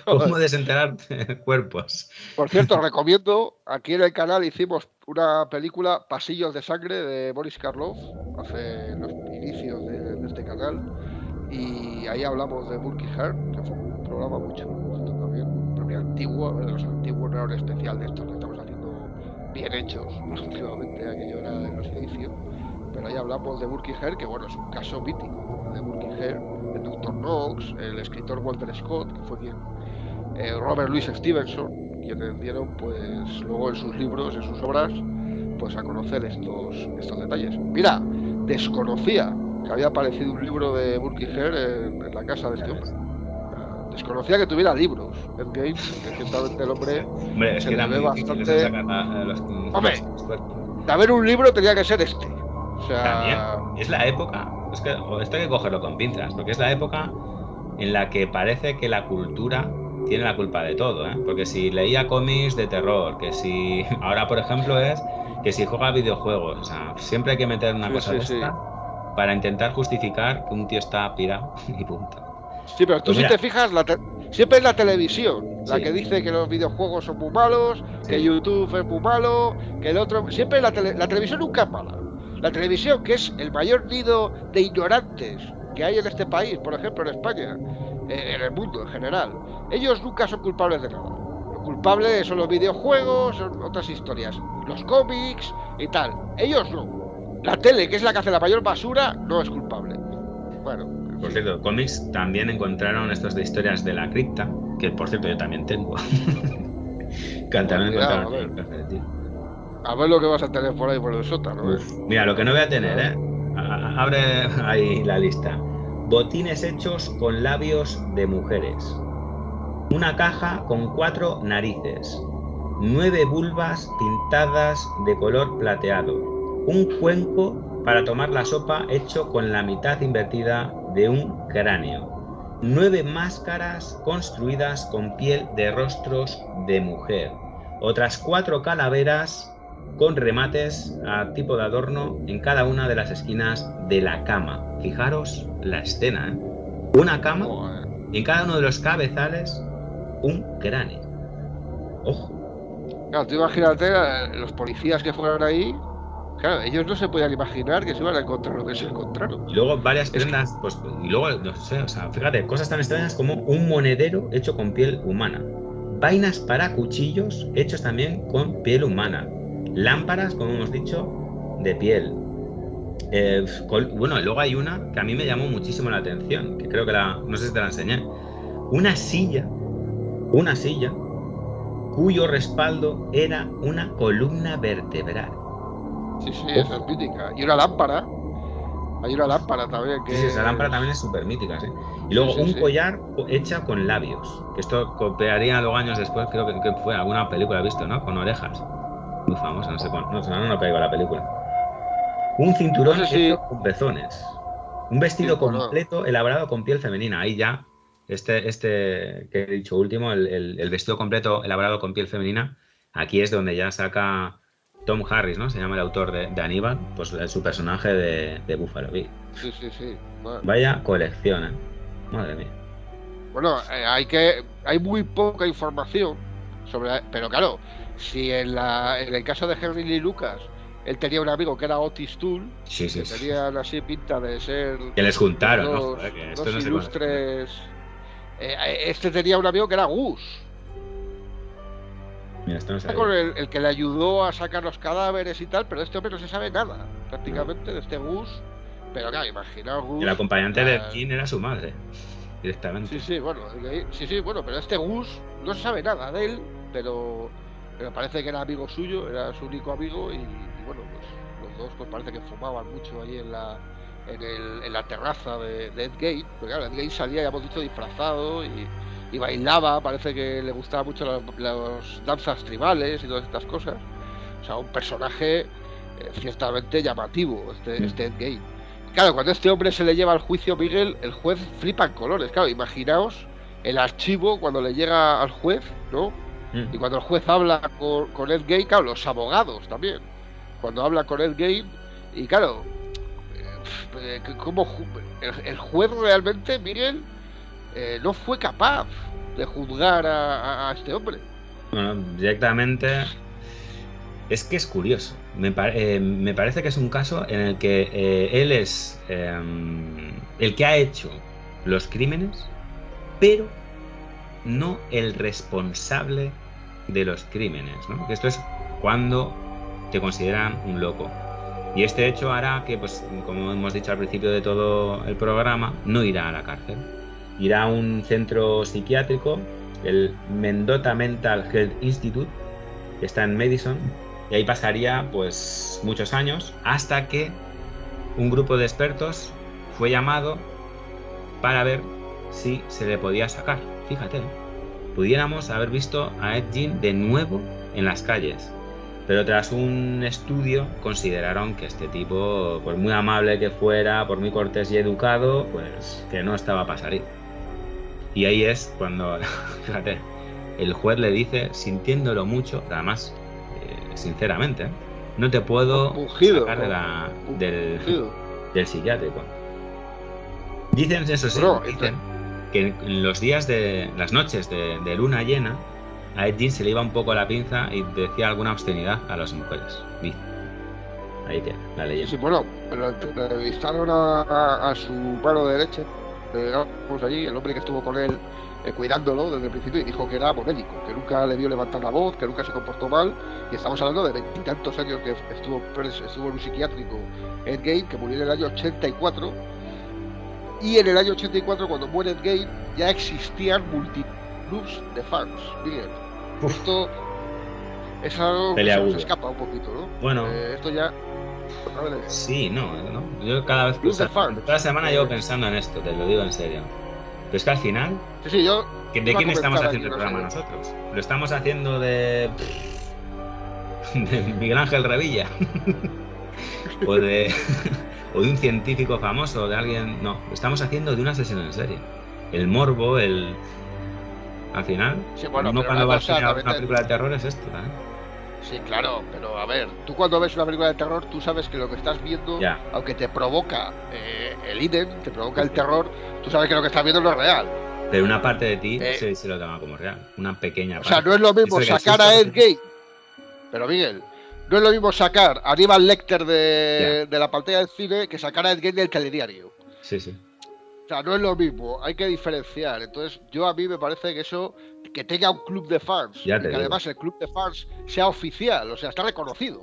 S2: Cómo desenterrar cuerpos.
S1: Por cierto, recomiendo, aquí en el canal hicimos una película, Pasillos de Sangre, de Boris Karloff, hace los inicios de este canal, y ahí hablamos de Burke y Hart, que fue un programa muy chulo, también, muy antiguo, de los antiguos, no era un especial de estos que estamos haciendo bien hechos últimamente, aquello era de los inicios, pero ahí hablamos de Burke y Hart, que bueno, es un caso mítico de Burke y Hart, el Dr. Knox, el escritor Walter Scott, que fue quien, Robert Louis Stevenson, quienes dieron pues luego en sus libros, en sus obras, pues a conocer estos detalles. Mira, desconocía que había aparecido un libro de Burke y Hart en la casa de este hombre. Desconocía que tuviera libros Ed Gein, que ciertamente el hombre...
S2: Hombre, es que era muy difícil sacar los...
S1: Hombre, de haber un libro tenía que ser este. O sea...
S2: También, es la época... Es que esto hay que cogerlo con pinzas, porque es la época en la que parece que la cultura tiene la culpa de todo, ¿eh? Porque si leía cómics de terror, que si... Ahora, por ejemplo, es que si juega videojuegos, o sea, siempre hay que meter una cosa de esta para intentar justificar que un tío está pirado y punto.
S1: Sí, pero tú, pues si te fijas, siempre es la televisión la que dice que los videojuegos son muy malos, que YouTube es muy malo, que el otro... Siempre la televisión nunca es mala. La televisión, que es el mayor nido de ignorantes que hay en este país, por ejemplo en España, en el mundo en general, ellos nunca son culpables de nada. Los culpables son los videojuegos, son otras historias, los cómics y tal. Ellos no. La tele, que es la que hace la mayor basura, no es culpable. Bueno.
S2: Por cierto, cómics también encontraron estos de historias de la cripta, que por cierto yo también tengo. Que también encontraron el café, tío.
S1: A ver lo que vas a tener por ahí por el sótano.
S2: Mira, lo que no voy a tener, abre ahí la lista. Botines hechos con labios de mujeres. Una caja con 4 narices. 9 vulvas pintadas de color plateado. Un cuenco para tomar la sopa hecho con la mitad invertida de un cráneo. 9 máscaras construidas con piel de rostros de mujer. Otras 4 calaveras con remates a tipo de adorno en cada una de las esquinas de la cama. Fijaros la escena, ¿eh? Una cama y en cada uno de los cabezales un cráneo. Ojo.
S1: Claro, tú imagínate los policías que fueron ahí. Claro, ellos no se podían imaginar que se iban a encontrar lo que se encontraron.
S2: Y luego varias prendas, pues, y luego, no sé, o sea, fíjate, cosas tan extrañas como un monedero hecho con piel humana. Vainas para cuchillos hechos también con piel humana. Lámparas, como hemos dicho, de piel. Bueno, luego hay una que a mí me llamó muchísimo la atención, que creo que no sé si te la enseñé. Una silla cuyo respaldo era una columna vertebral.
S1: Sí, esa es mítica. Y una lámpara. Hay una lámpara también que...
S2: Sí, esa lámpara también es súper mítica, ¿sí? Y luego un collar hecha con labios. Que esto copiaría luego años después, creo que fue alguna película visto, ¿no? Con orejas. Muy famosa, no sé cuándo. No caigo la película. Un cinturón hecho con pezones. Un vestido completo elaborado con piel femenina. Ahí ya, este que he dicho último, el vestido completo elaborado con piel femenina, aquí es donde ya saca... Tom Harris, ¿no? Se llama el autor de Aníbal, pues su personaje de Buffalo Bill.
S1: Sí. Bueno.
S2: Vaya colección, ¿eh? Madre mía.
S1: Bueno, hay muy poca información sobre... Pero claro, si en el caso de Henry Lee Lucas, él tenía un amigo que era Otis Toole, que tenían así pinta de ser...
S2: Que les juntaron,
S1: ¿no?
S2: Joder, que esto
S1: dos ilustres... este tenía un amigo que era Gus.
S2: Mira, esto no
S1: con el que le ayudó a sacar los cadáveres y tal, pero de este hombre no se sabe nada, prácticamente, de este Gus. Pero claro, imaginaos Gus.
S2: El acompañante de King era su madre, directamente.
S1: Sí, bueno, pero este Gus no se sabe nada de él, pero parece que era amigo suyo, era su único amigo, y bueno, pues los dos pues parece que fumaban mucho ahí en la terraza de Ed Gein. Porque claro, Ed Gein salía, ya hemos dicho, disfrazado y bailaba, parece que le gustaba mucho las danzas tribales y todas estas cosas. O sea, un personaje ciertamente llamativo, este Ed Gein. Claro, cuando este hombre se le lleva al juicio, Miguel, el juez flipa en colores. Claro, imaginaos el archivo cuando le llega al juez, ¿no? Y cuando el juez habla con Ed Gein, claro, los abogados también. Cuando habla con Ed Gein, y claro, como el juez realmente, Miguel, no fue capaz de juzgar a este hombre.
S2: Bueno, directamente es que es curioso. Me parece que es un caso en el que él es el que ha hecho los crímenes, pero no el responsable de los crímenes, ¿no? Que esto es cuando te consideran un loco. Y este hecho hará que, pues, como hemos dicho al principio de todo el programa, no irá a la cárcel. Irá a un centro psiquiátrico, el Mendota Mental Health Institute, que está en Madison, y ahí pasaría pues muchos años hasta que un grupo de expertos fue llamado para ver si se le podía sacar. fíjate, pudiéramos haber visto a Ed Gein de nuevo en las calles. Pero tras un estudio consideraron que este tipo, por muy amable que fuera, por muy cortés y educado, pues que no estaba para salir. Y ahí es cuando, fíjate, el juez le dice, sintiéndolo mucho, además, sinceramente, no te puedo sacar del psiquiátrico. Dicen eso sí, dicen que en los días las noches de luna llena, a Ed Gein se le iba un poco la pinza y decía alguna obscenidad a las mujeres. Dice. Ahí tiene la leyenda.
S1: Sí, bueno, pero entrevistaron a su mano derecha, digamos allí, el hombre que estuvo con él cuidándolo desde el principio, y dijo que era monélico, que nunca le vio levantar la voz, que nunca se comportó mal, y estamos hablando de 20 y tantos años que estuvo en un psiquiátrico Ed Gein, que murió en el año 84, y en el año 84, cuando muere Ed Gein, ya existían multiclubs de fans. Miguel, esto es algo que se nos escapa un poquito, ¿no?
S2: Bueno,
S1: esto ya...
S2: Sí, no. Yo cada semana llevo pensando en esto, te lo digo en serio. Pero es que al final,
S1: sí, yo
S2: ¿de quién estamos haciendo el programa nosotros? ¿Lo estamos haciendo de Miguel Ángel Revilla? ¿O de un científico famoso, de alguien? No, lo estamos haciendo de una sesión en serie. El morbo, al final,
S1: sí, bueno,
S2: uno cuando va a ver una película de terror es esto también.
S1: Sí, claro, pero a ver, tú cuando ves una película de terror, tú sabes que lo que estás viendo, aunque te provoca el idem, te provoca el terror, tú sabes que lo que estás viendo no es real.
S2: Pero una parte de ti se lo toma como real, una pequeña parte.
S1: O sea, no es lo mismo sacar a Ed Gein, pero Miguel, no es lo mismo sacar a Aníbal Lecter de la pantalla del cine que sacar a Ed Gein del telediario.
S2: Sí, sí.
S1: O sea, no es lo mismo, hay que diferenciar. Entonces, a mí me parece que eso, que tenga un club de fans, y que además el club de fans sea oficial, o sea, está reconocido,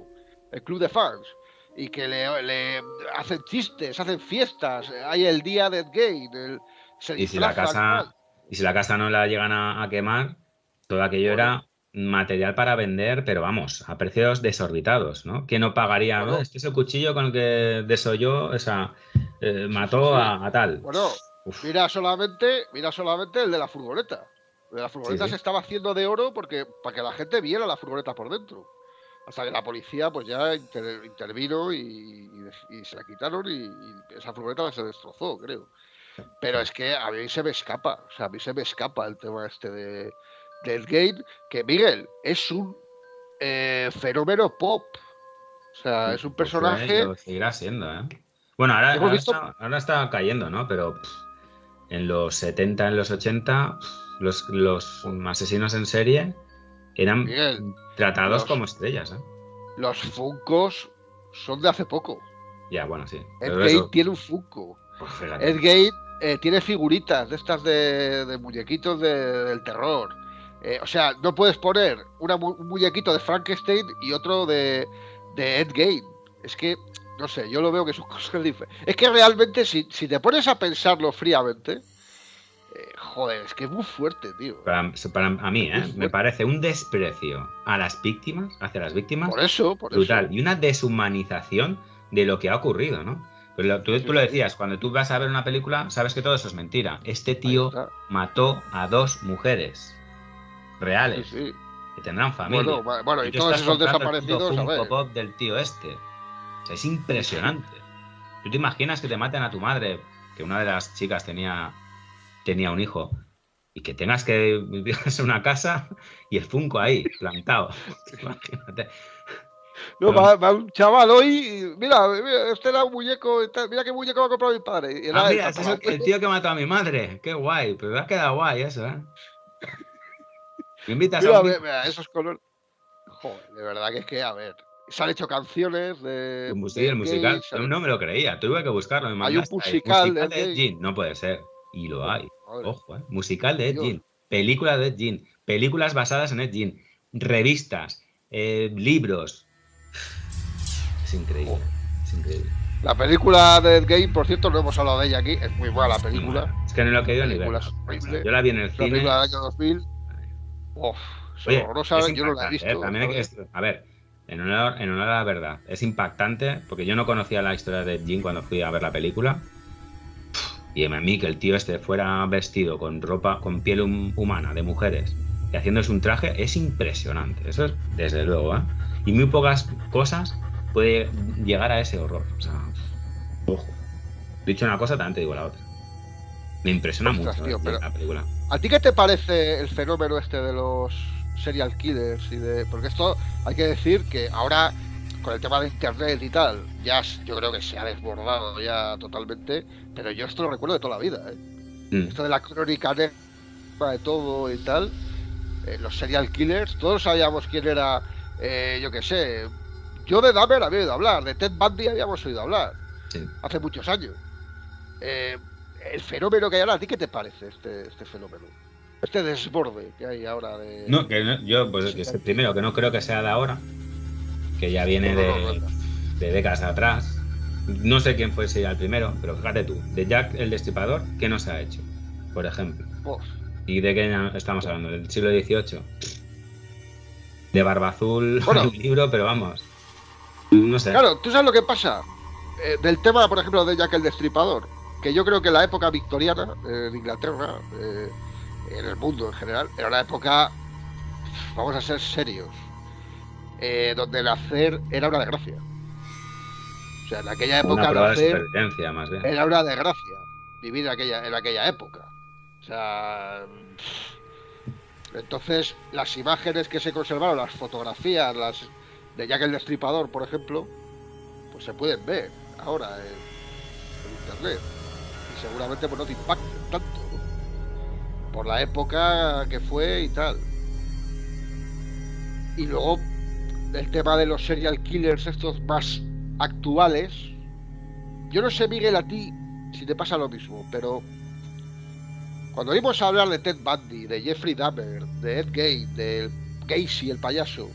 S1: el club de fans, y que le hacen chistes, hacen fiestas, hay el día de Ed Gein,
S2: y si la casa no la llegan a quemar, todo aquello era material para vender, pero vamos, a precios desorbitados, ¿no? ¿Quién no pagaría? ¿No? Este es el cuchillo con el que desolló, mató a tal.
S1: Bueno, mira solamente el de la furgoneta. El de la furgoneta se estaba haciendo de oro para que la gente viera la furgoneta por dentro. Hasta que la policía pues ya intervino y se la quitaron y esa furgoneta se destrozó, creo. Pero es que a mí se me escapa, el tema este de Ed Gein, que Miguel es un fenómeno pop. O sea, es un personaje...
S2: Lo seguirá siendo, ¿eh? Bueno, ahora está cayendo, ¿no? Pero en los 70, en los 80, los asesinos en serie eran tratados como estrellas, ¿eh?
S1: Los Funkos son de hace poco.
S2: Ya, bueno, sí.
S1: Ed Gein tiene un Funko.
S2: Pues
S1: Ed Gein tiene figuritas de estas de muñequitos del terror. O sea, no puedes poner un muñequito de Frankenstein y otro de Ed Gein. Es que, no sé, yo lo veo que son cosas diferentes. Es que realmente, si te pones a pensarlo fríamente, joder, es que es muy fuerte, tío.
S2: Para a mí, me parece un desprecio hacia las víctimas,
S1: por eso.
S2: brutal. Y una deshumanización de lo que ha ocurrido, ¿no? Pero tú lo decías, cuando tú vas a ver una película, sabes que todo eso es mentira. Este tío mató a 2 mujeres reales, que tendrán familia.
S1: Bueno, y todos esos desaparecidos,
S2: el Funko Pop del tío este. O sea, es impresionante. ¿Tú te imaginas que te maten a tu madre, que una de las chicas tenía un hijo, y que tengas que vivir en una casa y el Funko ahí, plantado? Imagínate.
S1: No, va un chaval hoy y mira, este era un muñeco, mira qué muñeco me ha comprado mi padre. Y
S2: mira, ese es el tío que mató a mi madre. Qué guay, pero me ha quedado guay eso, ¿eh? ¿Me invitas a un...
S1: Mira, esos colores. Joder, de verdad que es que, a ver, se han hecho canciones de...
S2: el musical, no me lo creía, tuve que buscarlo.
S1: Hay un musical
S2: de Ed Gein, no puede ser, y lo hay.
S1: Madre.
S2: Ojo, musical de Ed Gein, película de Ed Gein, películas basadas en Ed Gein, revistas, libros. Es increíble, es increíble.
S1: La película de Ed Gein, por cierto, no hemos hablado de ella aquí, es muy buena la película.
S2: Bueno, es que no lo he querido ni ver. Yo la vi en el cine.
S1: La película del año 2000.
S2: Oye,
S1: horrorosa, yo no la he visto.
S2: También a ver, en honor a la verdad, es impactante, porque yo no conocía la historia de Ed Gein cuando fui a ver la película. Y a mí que el tío este fuera vestido con ropa, con piel humana de mujeres y haciéndose un traje es impresionante. Eso es desde luego, ¿eh? Y muy pocas cosas puede llegar a ese horror. O sea, ojo. Dicho una cosa, también te digo la otra. Me impresiona
S1: Ostras,
S2: mucho,
S1: tío, pero
S2: la película.
S1: ¿a ti qué te parece el fenómeno este de los serial killers porque esto hay que decir que ahora con el tema de internet y tal, yo creo que se ha desbordado ya totalmente, pero yo esto lo recuerdo de toda la vida, ¿eh? Esto de la crónica negra de todo y tal, los serial killers, todos sabíamos quién era, yo qué sé, yo de Dahmer había oído hablar, de Ted Bundy habíamos oído hablar,
S2: Sí.
S1: hace muchos años. El fenómeno que hay ahora, ¿a ti qué te parece este fenómeno? Este desborde que hay ahora de...
S2: No, yo, pues primero, que no creo que sea de ahora, que ya viene de décadas atrás. No sé quién fue el primero, pero fíjate tú, de Jack el Destripador, ¿qué no se ha hecho? Por ejemplo. ¿Y de qué estamos hablando? ¿Del siglo XVIII? De Barba Azul, bueno, el libro, pero vamos. No sé.
S1: Claro, ¿tú sabes lo que pasa? Del tema, por ejemplo, de Jack el Destripador, que yo creo que la época victoriana de Inglaterra, en el mundo en general, era una época, vamos a ser serios, donde nacer era una desgracia. O sea, en aquella época
S2: una prueba nacer de supervivencia, más bien.
S1: Era una desgracia vivir en aquella época. O sea, entonces las imágenes que se conservaron, las fotografías, las de Jack el Destripador, por ejemplo, pues se pueden ver ahora en internet y seguramente pues no te impacten tanto, ¿no? Por la época que fue y tal. Y luego el tema de los serial killers estos más actuales, yo no sé, Miguel, a ti si te pasa lo mismo, pero cuando oímos hablar de Ted Bundy, de Jeffrey Dahmer, de Ed Gein, de Gacy el payaso,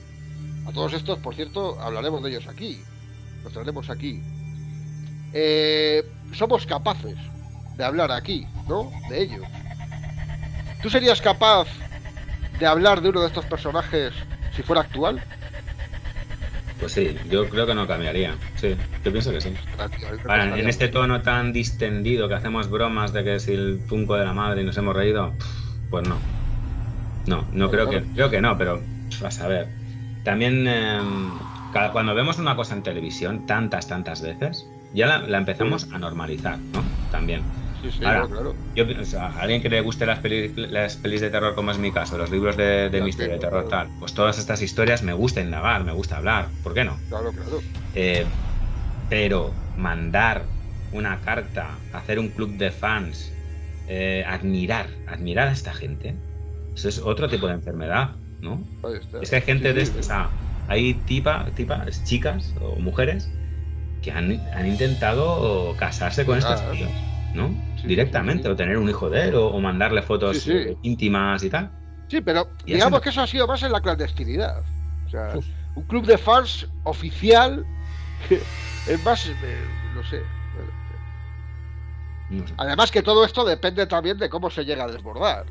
S1: a todos estos, por cierto, hablaremos de ellos aquí, los traeremos aquí. Somos capaces de hablar aquí, ¿no? De ellos. ¿Tú serías capaz de hablar de uno de estos personajes si fuera actual?
S2: Pues sí, yo creo que no cambiaría. Sí, yo pienso que sí. Ahora, en este tono tan distendido que hacemos bromas de que si el Funko de la madre y nos hemos reído, pues no. No creo que no, pero a saber. También cuando vemos una cosa en televisión tantas veces, ya la empezamos a normalizar, ¿no? También.
S1: Sí,
S2: ahora,
S1: claro.
S2: O sea, a alguien que le guste las pelis de terror, como es mi caso, los libros de misterio, de terror, tal, pues todas estas historias me gusta indagar, me gusta hablar, ¿por qué no?
S1: Claro.
S2: Pero mandar una carta, hacer un club de fans, admirar a esta gente, eso es otro tipo de enfermedad, ¿no? Es que hay gente de estas, o sea, hay chicas o mujeres que han intentado casarse con estos tíos, ¿no? Directamente, o tener un hijo de él, o mandarle fotos íntimas y tal.
S1: Sí, pero digamos que eso ha sido más en la clandestinidad. O sea, un club de fans oficial es más, no sé. Además que todo esto depende también de cómo se llega a desbordar.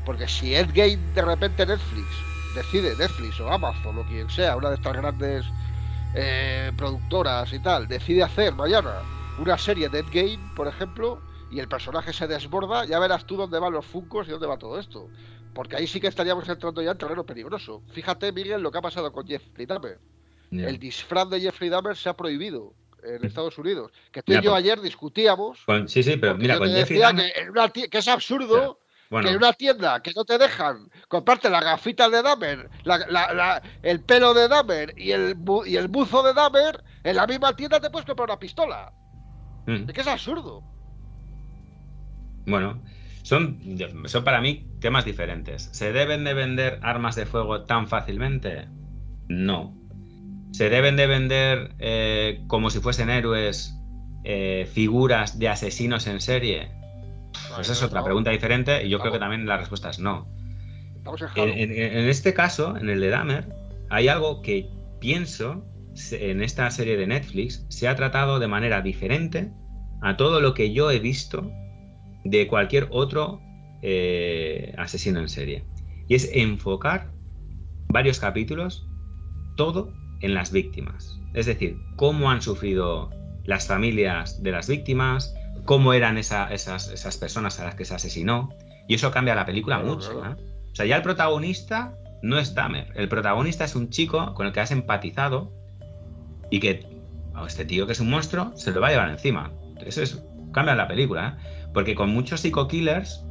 S1: Porque si Ed Gein de repente Netflix o Amazon o quien sea, una de estas grandes productoras y tal, decide hacer mañana una serie de Ed Gein, por ejemplo, y el personaje se desborda, ya verás tú dónde van los Funkos y dónde va todo esto. Porque ahí sí que estaríamos entrando ya en terreno peligroso. Fíjate, Miguel, lo que ha pasado con Jeffrey Dahmer. El disfraz de Jeffrey Dahmer se ha prohibido en Estados Unidos. Que tú y yo ayer discutíamos.
S2: Sí, pero mira, con Jeffrey
S1: Dahmer... que es absurdo que en una tienda que no te dejan comprarte las gafitas de Dahmer, el pelo de Dahmer y el buzo de Dahmer, en la misma tienda te puedes comprar una pistola. Es que es absurdo.
S2: Bueno, son para mí temas diferentes. ¿Se deben de vender armas de fuego tan fácilmente? No. ¿Se deben de vender como si fuesen héroes figuras de asesinos en serie? Pues es otra pregunta diferente y yo creo que también la respuesta es no. En este caso, en el de Dahmer, hay algo que pienso en esta serie de Netflix se ha tratado de manera diferente a todo lo que yo he visto de cualquier otro asesino en serie. Y es enfocar varios capítulos todo en las víctimas. Es decir, cómo han sufrido las familias de las víctimas, cómo eran esas personas a las que se asesinó, y eso cambia la película mucho.
S1: Claro.
S2: O sea, ya el protagonista no es Dahmer, el protagonista es un chico con el que has empatizado y que este tío que es un monstruo se lo va a llevar encima. Eso cambia la película, porque con muchos psycho-killers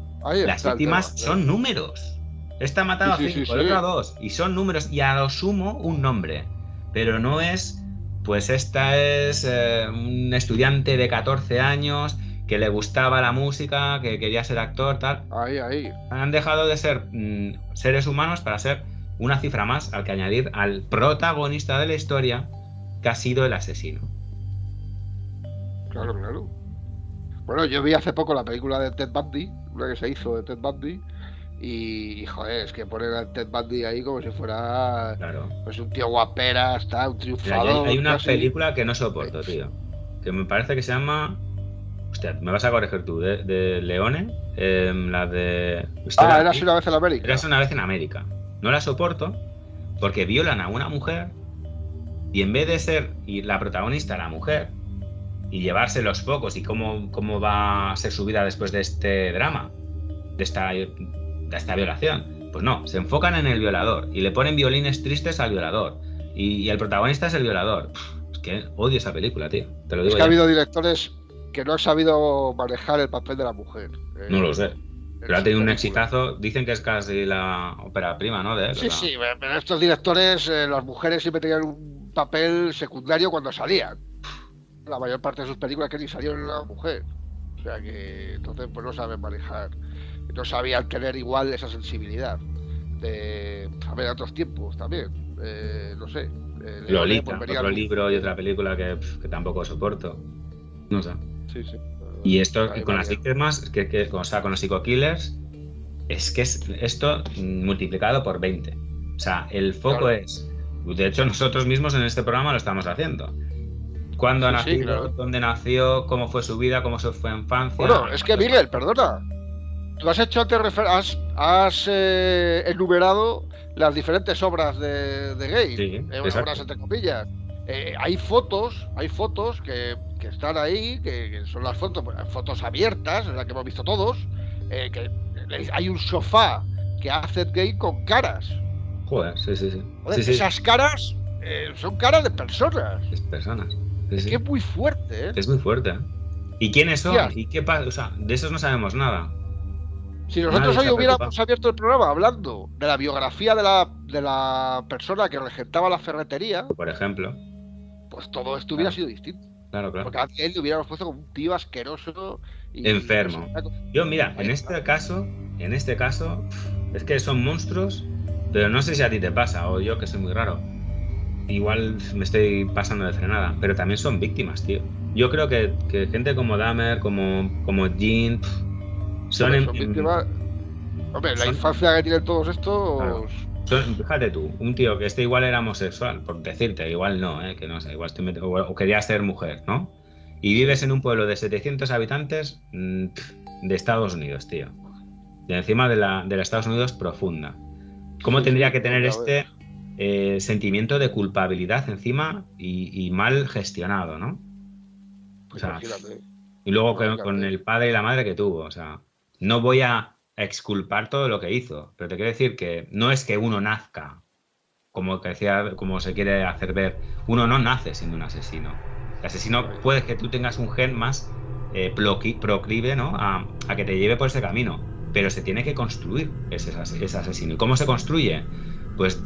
S2: las víctimas son números. Esta ha matado a 5, el otro a 2, y son números, y a lo sumo un nombre. Pero no es, pues esta es un estudiante de 14 años que le gustaba la música, que quería ser actor, tal.
S1: Ahí.
S2: Han dejado de ser seres humanos para ser una cifra más al que añadir al protagonista de la historia, que ha sido el asesino.
S1: Claro. Bueno, yo vi hace poco la película de Ted Bundy, una que se hizo de Ted Bundy, y joder, es que poner a Ted Bundy ahí como si fuera pues un tío guapera, un triunfador.
S2: Hay una película que no soporto, tío, que me parece que se llama... Hostia, me vas a corregir tú, de Leone, la de...
S1: Eras una vez en América.
S2: Eras una vez en América. No la soporto porque violan a una mujer y en vez de ser la protagonista la mujer y llevarse los focos y cómo va a ser su vida después de este drama, de esta violación, pues no, se enfocan en el violador y le ponen violines tristes al violador y el protagonista es el violador. Es que odio esa película, tío, te lo digo.
S1: Es que ha habido directores que no han sabido manejar el papel de la mujer.
S2: No lo sé. Pero ha tenido un exitazo. Dicen que es casi la ópera prima, ¿no?
S1: Sí, pero estos directores, las mujeres siempre tenían un papel secundario cuando salían. La mayor parte de sus películas que ni salieron una mujer. O sea que entonces pues no saben manejar. No sabían tener igual esa sensibilidad. A ver, otros tiempos también. No sé.
S2: Lolita, otro libro y otra película que tampoco soporto. No sé.
S1: Sí.
S2: Y esto con las víctimas, con los psycho-killers, es que es esto multiplicado por 20. O sea, el foco es... De hecho, nosotros mismos en este programa lo estamos haciendo. ¿Cuándo ha nacido?
S1: Claro.
S2: ¿Dónde nació? ¿Cómo fue su vida? ¿Cómo se fue en infancia?
S1: Bueno, es que Miguel, perdona. Tú has hecho has enumerado las diferentes obras de Gale.
S2: Sí,
S1: obras entre comillas. Hay fotos que están ahí, que son las fotos abiertas, en las que hemos visto todos, que hay un sofá que hace Gale con caras.
S2: Joder, sí.
S1: Joder, esas caras son caras de personas.
S2: Es personas.
S1: Es que es muy fuerte, ¿eh?
S2: Es muy fuerte. ¿Y quiénes son? ¿Y qué pasa? O sea, de esos no sabemos nada.
S1: Si nosotros hoy hubiéramos abierto el programa hablando de la biografía de la persona que regentaba la ferretería,
S2: por ejemplo,
S1: pues todo esto hubiera sido distinto.
S2: Claro.
S1: Porque a él le hubiéramos puesto como un tío asqueroso y
S2: enfermo. Yo, mira, en este caso, es que son monstruos, pero no sé si a ti te pasa, o yo que soy muy raro. Igual me estoy pasando de frenada, pero también son víctimas, tío. Yo creo que gente como Dahmer, como Jean, son
S1: víctimas. Hombre, la infancia que tienen todos estos.
S2: Claro. Fíjate tú, un tío que igual era homosexual, por decirte, igual no, que no sé, igual o quería ser mujer, ¿no? Y vives en un pueblo de 700 habitantes de Estados Unidos, tío. De encima de la Estados Unidos profunda. ¿Cómo tendría que tener sentimiento de culpabilidad encima y mal gestionado, ¿no?
S1: Pues
S2: o sea, y luego con el padre y la madre que tuvo, o sea, no voy a exculpar todo lo que hizo, pero te quiero decir que no es que uno nazca, como se quiere hacer ver, uno no nace siendo un asesino. El asesino puede que tú tengas un gen más proclive, ¿no? a que te lleve por ese camino, pero se tiene que construir ese asesino. ¿Y cómo se construye? Pues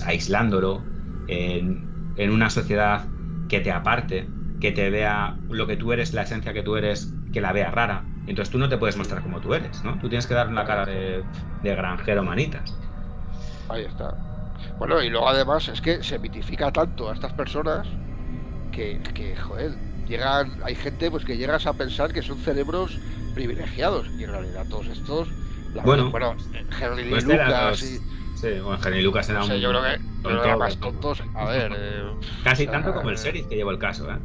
S2: aislándolo en una sociedad que te aparte, que te vea lo que tú eres, la esencia que tú eres, que la vea rara. Entonces tú no te puedes mostrar como tú eres, ¿no? Tú tienes que dar una cara de granjero manitas.
S1: Ahí está. Bueno, y luego además es que se mitifica tanto a estas personas que joder, hay gente pues que llegas a pensar que son cerebros privilegiados, y en realidad todos estos... Henry Lee Lucas
S2: Sí, bueno, Henry Lucas era
S1: yo creo que eran más tontos. A ver...
S2: casi tanto como el sheriff que llevó el caso, ¿eh?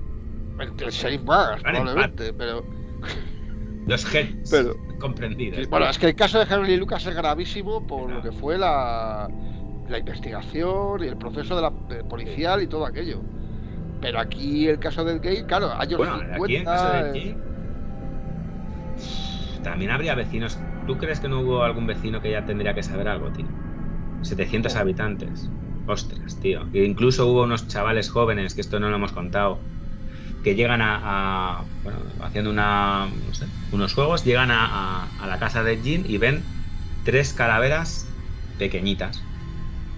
S1: El sheriff más, probablemente, pero...
S2: Los genes comprendidos.
S1: Bueno, es que el caso de Henry Lucas es gravísimo por lo que fue la investigación y el proceso de policial y todo aquello. Pero aquí el caso del Gale, claro, años 50...
S2: Aquí el caso del Gale, también habría vecinos. ¿Tú crees que no hubo algún vecino que ya tendría que saber algo, tío? 700 habitantes. Ostras, tío. E incluso hubo unos chavales jóvenes, que esto no lo hemos contado, que llegan bueno, haciendo no sé, unos juegos, llegan a la casa de Ed Gein y ven 3 calaveras pequeñitas.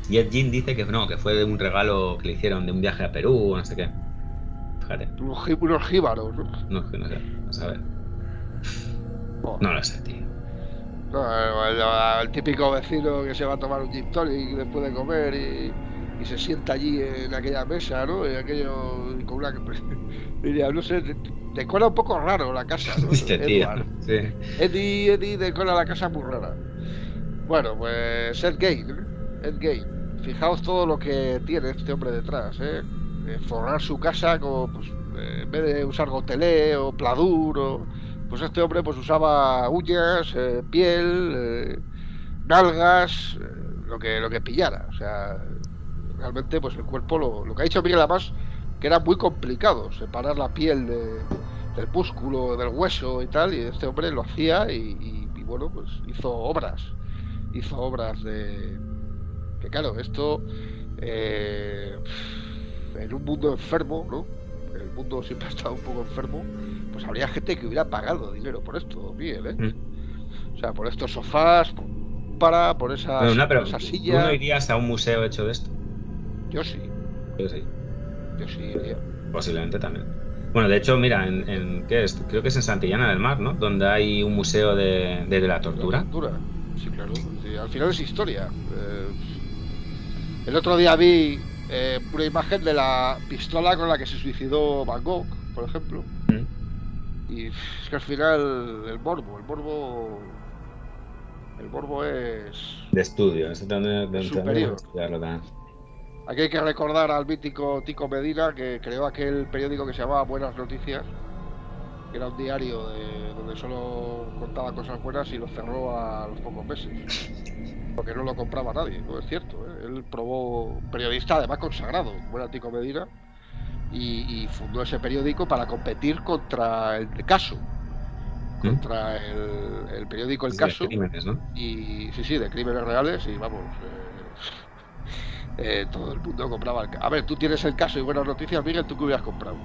S2: Y Ed Gein dice que no, que fue de un regalo que le hicieron de un viaje a Perú o no sé qué. Fíjate.
S1: Unos jíbaros, ¿no?
S2: No sé, a saber.
S1: Oh.
S2: No lo sé, tío.
S1: No, el típico vecino que se va a tomar un gin tonic después de comer y se sienta allí en aquella mesa, ¿no? Y aquello con una... Diría, no sé, decora un poco raro la casa, ¿no?
S2: Este tío.
S1: Edward.
S2: Sí.
S1: Eddie decora la casa muy rara. Bueno, pues Ed Gein, ¿eh? Ed Gein. Fijaos todo lo que tiene este hombre detrás, ¿eh? Forrar su casa con, pues, en vez de usar gotelé o pladur, pues este hombre pues usaba uñas, piel, nalgas, lo que pillara. O sea, realmente pues el cuerpo, lo que ha dicho Miguel además, que era muy complicado separar la piel del músculo, del hueso y tal, y este hombre lo hacía y bueno, pues hizo obras de... Que claro, esto en un mundo enfermo, ¿no? El mundo siempre ha estado un poco enfermo, pues habría gente que hubiera pagado dinero por esto, Miguel, ¿eh? O sea, por estos sofás, por esas,
S2: Bueno, pero
S1: por esa
S2: ¿tú
S1: silla.
S2: no irías a un museo hecho de esto?
S1: Yo sí,
S2: Yo sí,
S1: yo sí iría.
S2: posiblemente también. Bueno, de hecho, mira, ¿qué es? Creo que es en Santillana del Mar, ¿no? Donde hay un museo de la
S1: La
S2: tortura.
S1: tortura. Sí, claro. Sí, al final es historia. El otro día vi una imagen de la pistola con la que se suicidó Van Gogh, por ejemplo. Y es que al final el morbo es
S2: De estudio, eso tendríamos que
S1: superior.
S2: estudiarlo también.
S1: Aquí hay que recordar al mítico Tico Medina, que creó aquel periódico que se llamaba Buenas Noticias, que era un diario donde solo contaba cosas buenas y lo cerró a los pocos meses. Porque no lo compraba nadie, no es cierto, ¿eh? Él probó, un periodista además consagrado, buen Tico Medina, y fundó ese periódico para competir contra el Caso, contra el periódico El
S2: Es de
S1: Caso,
S2: crímenes, ¿no?
S1: y sí, de crímenes reales, y vamos, todo el mundo compraba A ver, tú tienes El Caso y Buenas Noticias, Miguel, ¿tú qué hubieras comprado?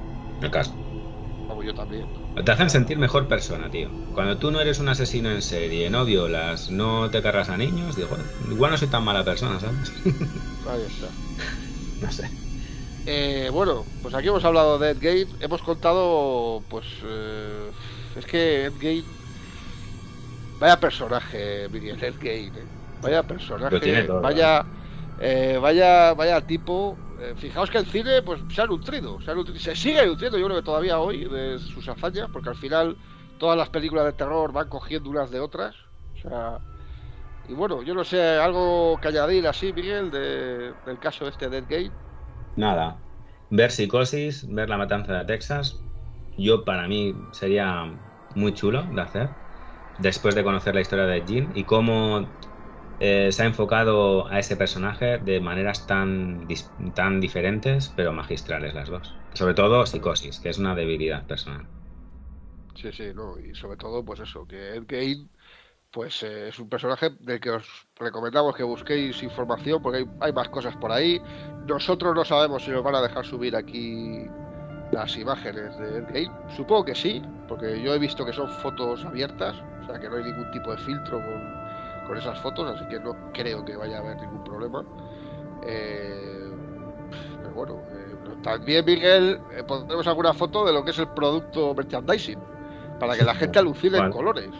S2: El caso.
S1: Vamos, yo también.
S2: Te hacen sentir mejor persona, tío. Cuando tú no eres un asesino en serie, no violas, no te cargas a niños, digo, igual no soy tan mala persona, ¿sabes?
S1: Ahí está.
S2: No sé.
S1: Bueno, pues aquí hemos hablado de Ed Gein, hemos contado, pues, es que Ed Gein, vaya personaje, Miguel, Ed Gein, vaya
S2: Lo tiene
S1: personaje,
S2: todo,
S1: vaya tipo. Fijaos que el cine, pues, se ha nutrido, se sigue nutriendo, yo creo que todavía hoy, de sus hazañas, porque al final todas las películas de terror van cogiendo unas de otras, o sea, y bueno, yo no sé, algo que añadir así, Miguel, del caso este de Ed Gein.
S2: Nada. Ver Psicosis, ver La Matanza de Texas, para mí sería muy chulo de hacer, después de conocer la historia de Jean y cómo se ha enfocado a ese personaje de maneras tan diferentes, pero magistrales las dos. Sobre todo Psicosis, que es una debilidad personal.
S1: Sí, no, y sobre todo, pues eso, que Ed Gein, pues es un personaje del que os recomendamos que busquéis información, porque hay más cosas por ahí. Nosotros no sabemos si nos van a dejar subir aquí las imágenes de Ed Gein. Supongo que sí, porque yo he visto que son fotos abiertas, o sea que no hay ningún tipo de filtro con esas fotos, así que no creo que vaya a haber ningún problema. Pero bueno, también, Miguel, pondremos alguna foto de lo que es el producto merchandising, para que la gente alucine en
S2: Vale.
S1: colores,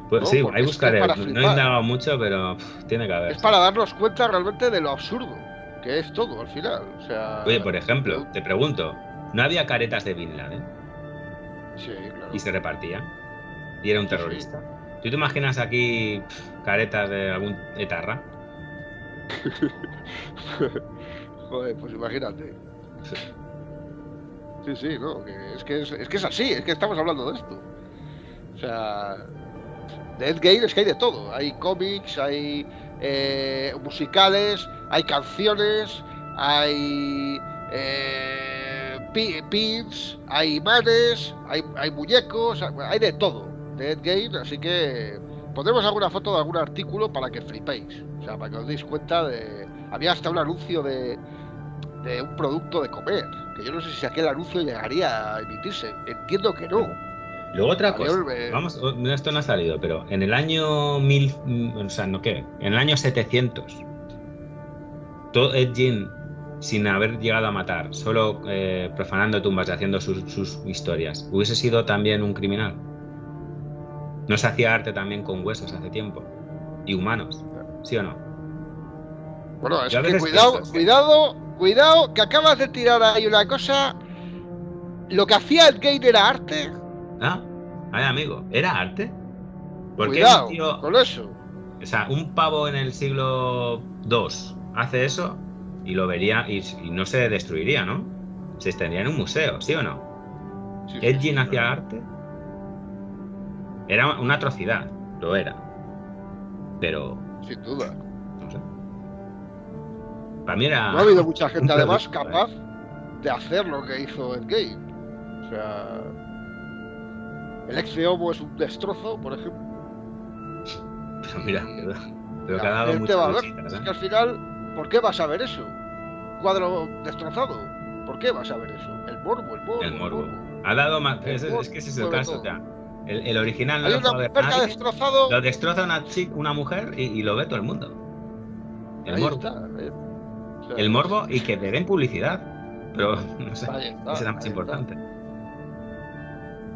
S2: Pues
S1: ¿no?
S2: sí, ahí
S1: Porque es que es
S2: buscaré.
S1: para
S2: No he
S1: flipar.
S2: indagado mucho, pero tiene que haber,
S1: Es
S2: sí.
S1: para darnos cuenta realmente de lo absurdo que es todo al final. O
S2: Oye,
S1: sea,
S2: por ejemplo, te pregunto, ¿no había caretas de Bin Laden
S1: sí, claro.
S2: y se repartían? Y era un
S1: Sí, sí.
S2: terrorista. ¿Tú te imaginas aquí caretas de algún etarra?
S1: Joder, pues imagínate. Sí, no, es que es así, es que estamos hablando de esto. O sea, de Ed Gein es que hay de todo. Hay cómics, hay musicales, hay canciones, hay pins, hay imanes, hay muñecos, hay de todo. de Ed Gein, así que pondremos alguna foto de algún artículo para que flipéis. O sea, para que os deis cuenta de... Había hasta un anuncio de un producto de comer, que yo no sé si aquel anuncio llegaría a emitirse. Entiendo que no.
S2: Luego otra
S1: Había
S2: cosa,
S1: un-
S2: vamos, esto no ha salido, pero en el año 1000, o sea, no qué, en el año 700, todo Ed Gein, sin haber llegado a matar, solo profanando tumbas y haciendo sus historias, ¿hubiese sido también un criminal? ¿No se hacía arte también con huesos hace tiempo? ¿Y humanos? ¿Sí o no?
S1: Bueno,
S2: Yo
S1: es
S2: a
S1: que
S2: veces pienso,
S1: cuidado, que acabas de tirar ahí una cosa. Lo que hacía Ed Gein era arte.
S2: ah, ay, amigo, ¿era arte? ¿Por qué un
S1: Cuidado
S2: tío,
S1: con eso.
S2: o sea, un pavo en el siglo II hace eso y lo vería y no se destruiría, ¿no? Se extendía en un museo, ¿sí o no?
S1: Sí, sí,
S2: ¿Ed Gein
S1: sí,
S2: hacía
S1: claro.
S2: arte? Era una atrocidad, lo era, pero
S1: Sin duda.
S2: no sé. Para mí
S1: No ha
S2: era
S1: habido mucha
S2: un
S1: gente además
S2: producto, ¿eh?
S1: capaz de hacer lo que hizo Ed Gein. O sea, el ex de Homo es un destrozo, por ejemplo.
S2: Pero mira,
S1: Y
S2: pero que ha
S1: la
S2: dado
S1: gente
S2: muchas
S1: va a ver.
S2: visitas,
S1: Es
S2: ¿eh?
S1: que al final, ¿por qué vas a ver eso? Un cuadro destrozado. ¿Por qué vas a ver eso? El morbo, el
S2: El
S1: morbo, el
S2: morbo.
S1: morbo.
S2: Ha dado más.
S1: El
S2: Es
S1: morbo
S2: que ese es el
S1: mueve
S2: caso. O
S1: todo.
S2: sea, el original no
S1: Hay
S2: lo
S1: una
S2: puede ver
S1: mujer que ha
S2: nadie. Lo
S1: destrozado.
S2: destroza una mujer y lo ve todo el mundo. El
S1: Ahí
S2: morbo.
S1: está. O
S2: El
S1: sea,
S2: morbo y que te den publicidad. Pero no sé,
S1: ahí
S2: ese
S1: está,
S2: era más
S1: ahí está.
S2: importante.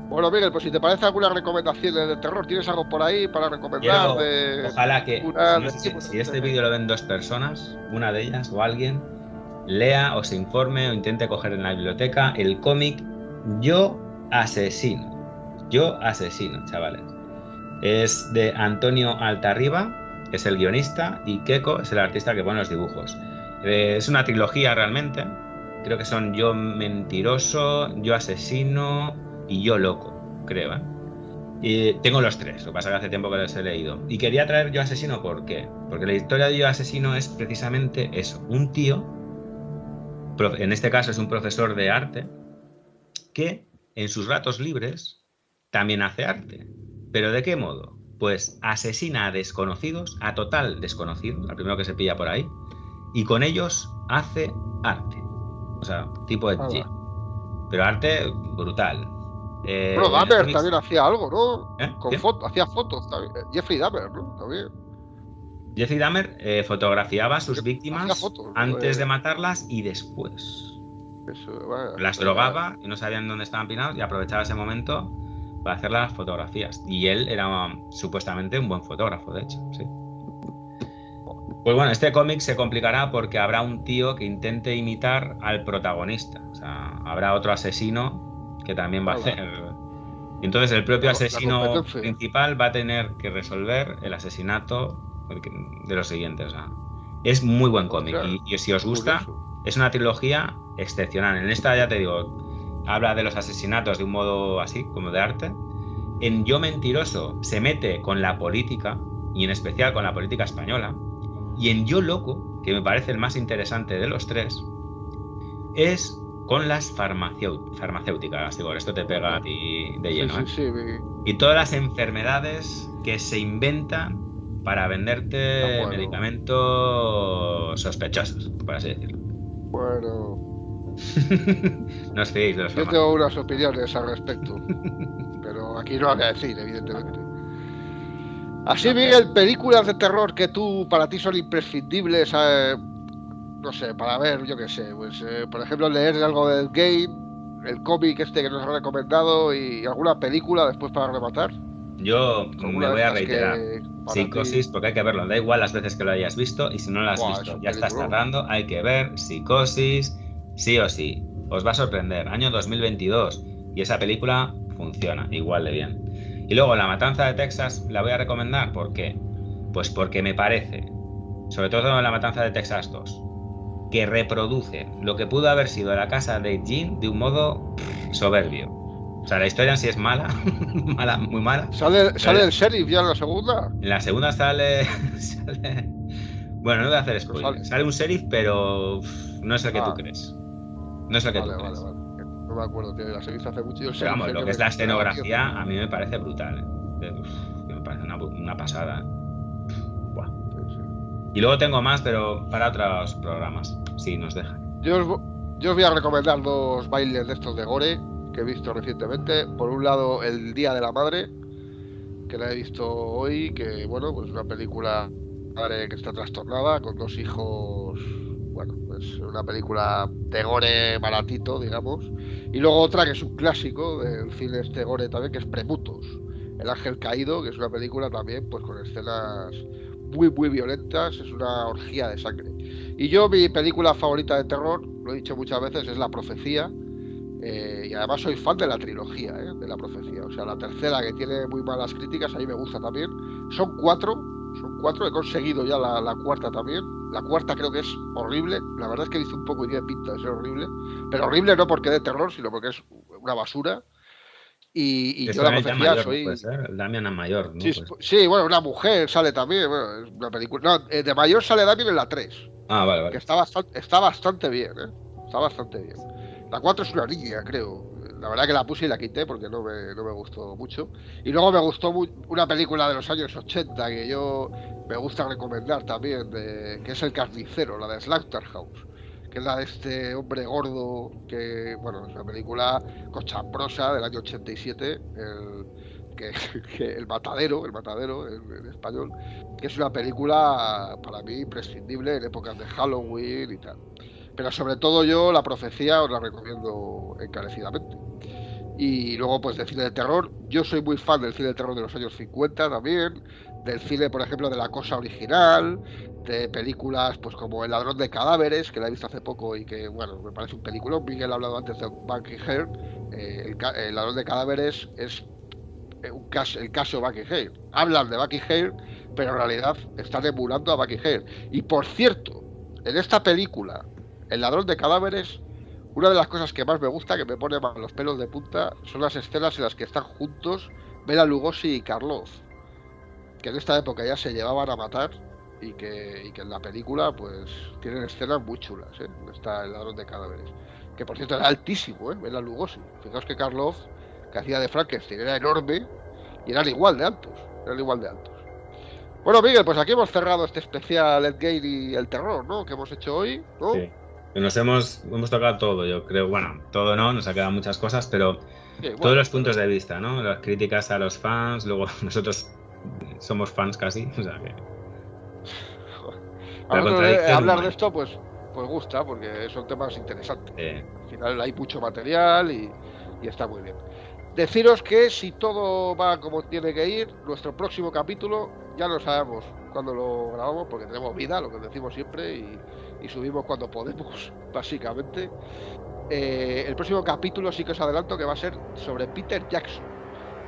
S1: Bueno, Miguel, pues si te parece alguna recomendación de terror, ¿tienes algo por ahí para recomendar
S2: Quiero,
S1: de
S2: ojalá que,
S1: una
S2: no
S1: de
S2: sé
S1: libros?
S2: si este vídeo lo ven dos personas, una de ellas o alguien, lea o se informe o intente coger en la biblioteca el cómic Yo Asesino. Yo Asesino, chavales. Es de Antonio Altarriba, que es el guionista, y Keiko es el artista que pone los dibujos. Es una trilogía realmente. Creo que son Yo Mentiroso, Yo Asesino y Yo Loco, creo, ¿eh? Y tengo los tres, lo que pasa es que hace tiempo que los he leído. Y quería traer Yo Asesino, ¿por qué? Porque la historia de Yo Asesino es precisamente eso. Un tío, en este caso es un profesor de arte, que en sus ratos libres también hace arte. ¿Pero de qué modo? Pues asesina a desconocidos, a total desconocidos, al primero que se pilla por ahí, y con ellos hace arte. O sea, tipo Ed Gein.
S1: Nada.
S2: Pero arte brutal.
S1: Bueno,
S2: En el
S1: Dahmer
S2: cómic...
S1: también hacía algo, ¿no?
S2: ¿Eh?
S1: Con
S2: ¿Quién?
S1: hacía fotos también. Jeffrey Dahmer, ¿no? También.
S2: Jeffrey Dahmer fotografiaba a sus
S1: Hacía
S2: víctimas
S1: fotos, ¿no?
S2: antes de matarlas y después.
S1: Eso, vaya,
S2: Las
S1: vaya.
S2: drogaba y no sabían dónde estaban pinados y aprovechaba ese momento para hacer las fotografías. Y él era supuestamente un buen fotógrafo, de hecho, sí. Pues bueno, este cómic se complicará porque habrá un tío que intente imitar al protagonista. O sea, habrá otro asesino que también va a
S1: Hala,
S2: hacer. Y entonces el propio
S1: la
S2: asesino
S1: competencia.
S2: principal va a tener que resolver el asesinato de los siguientes. O sea, es muy buen cómic.
S1: Ostras,
S2: Y si os
S1: qué
S2: gusta,
S1: curioso.
S2: es una trilogía excepcional. En esta, ya te digo, habla de los asesinatos de un modo así, como de arte. En Yo Mentiroso se mete con la política, y en especial con la política española. Y en Yo Loco, que me parece el más interesante de los tres, es con las farmacéuticas. Digo, esto te pega a ti de
S1: Sí,
S2: lleno,
S1: sí,
S2: ¿eh?
S1: sí.
S2: Y todas las enfermedades que se inventan para
S1: Ah,
S2: venderte
S1: bueno,
S2: medicamentos sospechosos, por así decirlo.
S1: bueno.
S2: No os fiéis de los
S1: Yo
S2: farmacéuticos.
S1: tengo unas opiniones al respecto, pero aquí no hay que decir, evidentemente. Así,
S2: No,
S1: Miguel, películas de terror que para ti son imprescindibles, no sé, para ver, yo qué sé, pues, por ejemplo, leer algo del game, el cómic este que nos ha recomendado y alguna película después para rematar.
S2: yo me
S1: Alguna de
S2: voy a
S1: estas
S2: reiterar.
S1: que para ti,
S2: Psicosis, porque hay que verlo. Da igual las veces que lo hayas visto y si no lo has
S1: ¡buah! Es
S2: visto,
S1: un
S2: ya estás
S1: peliculón.
S2: tardando. Hay que ver Psicosis, sí o sí. Os va a sorprender. Año 2022 y esa película funciona igual de bien. Y luego La Matanza de Texas la voy a recomendar. ¿Por qué? Pues porque me parece, sobre todo La Matanza de Texas 2, que reproduce lo que pudo haber sido la casa de Jean de un modo soberbio. O sea, la historia en sí es mala, mala, muy mala.
S1: ¿Sale el sheriff ya en la segunda?
S2: En la segunda sale, bueno, no voy a hacer
S1: No
S2: spoiler.
S1: sale.
S2: Sale un sheriff, pero no es el que tú
S1: Ah,
S2: crees. No es el que tú
S1: vale,
S2: crees.
S1: vale. No me acuerdo, tío. La serie hace mucho y el
S2: Pero
S1: sheriff
S2: vamos,
S1: sé
S2: lo
S1: que
S2: que
S1: me
S2: es la
S1: esperaba, tío.
S2: escenografía a mí me parece brutal, ¿eh? que me parece una pasada. Buah.
S1: Sí, sí.
S2: Y luego tengo más, pero para otros programas, si nos dejan.
S1: Yo os voy a recomendar dos bailes de estos de gore que he visto recientemente. Por un lado, El Día de la Madre, que la he visto hoy, que bueno, pues una película madre que está trastornada con dos hijos. Bueno, pues una película de gore baratito, digamos. Y luego otra que es un clásico del cine este gore también, que es Premutos, El Ángel Caído, que es una película también pues con escenas muy muy violentas, es una orgía de sangre. Y yo mi película favorita de terror, lo he dicho muchas veces, es La Profecía. Y además soy fan de la trilogía, de La Profecía. O sea, la tercera, que tiene muy malas críticas, a mí me gusta también. Son cuatro, he conseguido ya la cuarta también. La cuarta creo que es horrible. La verdad es que hizo un poco y tiene pinta de ser horrible. Pero horrible no porque de terror, sino porque es una basura. Y yo
S2: Eso
S1: La
S2: es ya
S1: Profecía
S2: mayor, ¿no? Puede
S1: soy...
S2: ser. El Damian es mayor, ¿no?
S1: Sí,
S2: Pues...
S1: sí, bueno, una mujer sale también. Bueno, es una película... No, de mayor sale Damien en la 3
S2: Ah, vale,
S1: que
S2: vale.
S1: está bastante bien, ¿eh? Está bastante bien. La 4 es una niña, creo. La verdad que la puse y la quité porque no me gustó mucho. Y luego me gustó una película de los años 80 que yo me gusta recomendar también, que es El Carnicero, la de Slaughterhouse, que es la de este hombre gordo que, bueno, es una película cochambrosa del año 87, que, el matadero en español, que es una película para mí imprescindible en épocas de Halloween y tal. Pero sobre todo yo La Profecía os la recomiendo encarecidamente. Y luego pues de cine de terror, yo soy muy fan del cine de terror de los años 50 también, del cine por ejemplo de La Cosa Original, de películas pues como El Ladrón de Cadáveres, que la he visto hace poco y que bueno, me parece un peliculón. Miguel ha hablado antes de Buckingham, el Ladrón de Cadáveres es el caso Buckingham. Hablan de Buckingham, pero en realidad están emulando a Buckingham. Y por cierto, en esta película, El ladrón de cadáveres, una de las cosas que más me gusta, que me pone los pelos de punta, son las escenas en las que están juntos Bela Lugosi y Karloff, que en esta época ya se llevaban a matar y que en la película pues tienen escenas muy chulas, ¿eh? Está El ladrón de cadáveres. Que por cierto era altísimo, ¿eh? Bela Lugosi. Fijaos que Karloff, que hacía de Frankenstein, era enorme y eran igual de altos. Eran igual de altos. Bueno, Miguel, pues aquí hemos cerrado este especial Endgame y el terror, ¿no? Que hemos hecho hoy, ¿no?
S2: Sí. Que hemos tocado todo, yo creo. Bueno, todo no, nos ha quedado muchas cosas, pero
S1: Sí,
S2: todos
S1: bueno,
S2: los puntos
S1: pero...
S2: de vista, ¿no? Las críticas a los fans, luego nosotros somos fans casi, o sea que
S1: A
S2: la
S1: nosotros
S2: contradicción
S1: hablar de
S2: humana.
S1: esto, pues gusta, porque son temas interesantes.
S2: Eh,
S1: Al final hay mucho material y está muy bien. Deciros que si todo va como tiene que ir, nuestro próximo capítulo ya no sabemos cuándo lo grabamos, porque tenemos vida, lo que decimos siempre, y subimos cuando podemos, básicamente. El próximo capítulo sí que os adelanto que va a ser sobre Peter Jackson.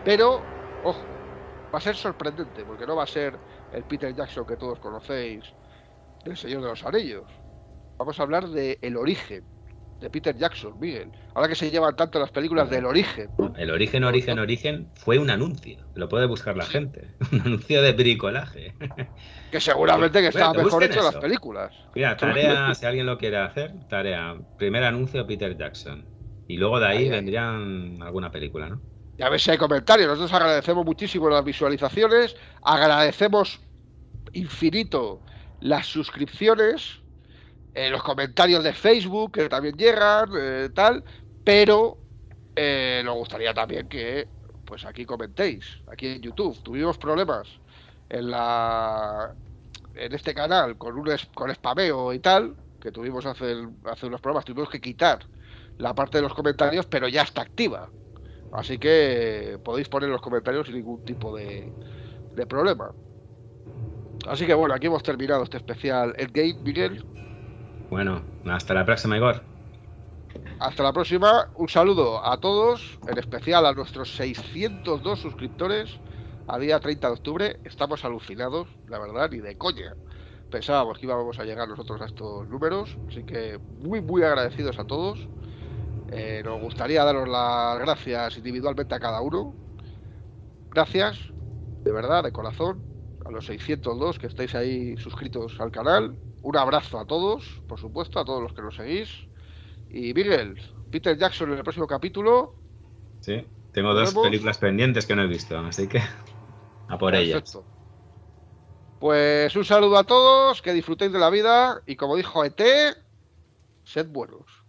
S1: Pero, ojo, va a ser sorprendente, porque no va a ser el Peter Jackson que todos conocéis del Señor de los Anillos. Vamos a hablar de el origen de Peter Jackson, Miguel. Ahora que se llevan tanto las películas del
S2: joder.
S1: origen,
S2: No, el origen,
S1: no,
S2: origen,
S1: no,
S2: origen fue un anuncio. Lo puede buscar la
S1: sí,
S2: gente. Un anuncio de bricolaje.
S1: que seguramente que
S2: Bueno,
S1: estaba
S2: que
S1: mejor
S2: busquen
S1: hecho las
S2: eso.
S1: películas.
S2: Mira, tarea, si alguien lo quiere hacer, tarea. Primer anuncio Peter Jackson. Y luego de ahí
S1: Ahí, ahí.
S2: vendrían alguna película, ¿no?
S1: Y a ver si hay comentarios. Nosotros agradecemos muchísimo las visualizaciones, agradecemos infinito las suscripciones, los comentarios de Facebook que también llegan, tal, pero nos gustaría también que pues aquí comentéis, aquí en YouTube. Tuvimos problemas en la en este canal con spameo y tal, que tuvimos hace unos programas, tuvimos que quitar la parte de los comentarios, pero ya está activa. Así que podéis poner los comentarios sin ningún tipo de problema. Así que bueno, aquí hemos terminado este especial Endgame, Miguel.
S2: Bueno, hasta la próxima, Igor.
S1: Hasta la próxima. Un saludo a todos, en especial a nuestros 602 suscriptores a día 30 de octubre. Estamos alucinados, la verdad, ni de coña. Pensábamos que íbamos a llegar nosotros a estos números, así que muy, muy agradecidos a todos. Nos gustaría daros las gracias individualmente a cada uno. Gracias, de verdad, de corazón, a los 602 que estáis ahí suscritos al canal. Un abrazo a todos, por supuesto, a todos los que nos seguís. Y Miguel, Peter Jackson en el próximo capítulo.
S2: Sí, tengo
S1: Nos
S2: dos
S1: vemos.
S2: películas pendientes que no he visto, así que A por ellas.
S1: Perfecto. Pues un saludo a todos, que disfrutéis de la vida y como dijo ET, sed buenos.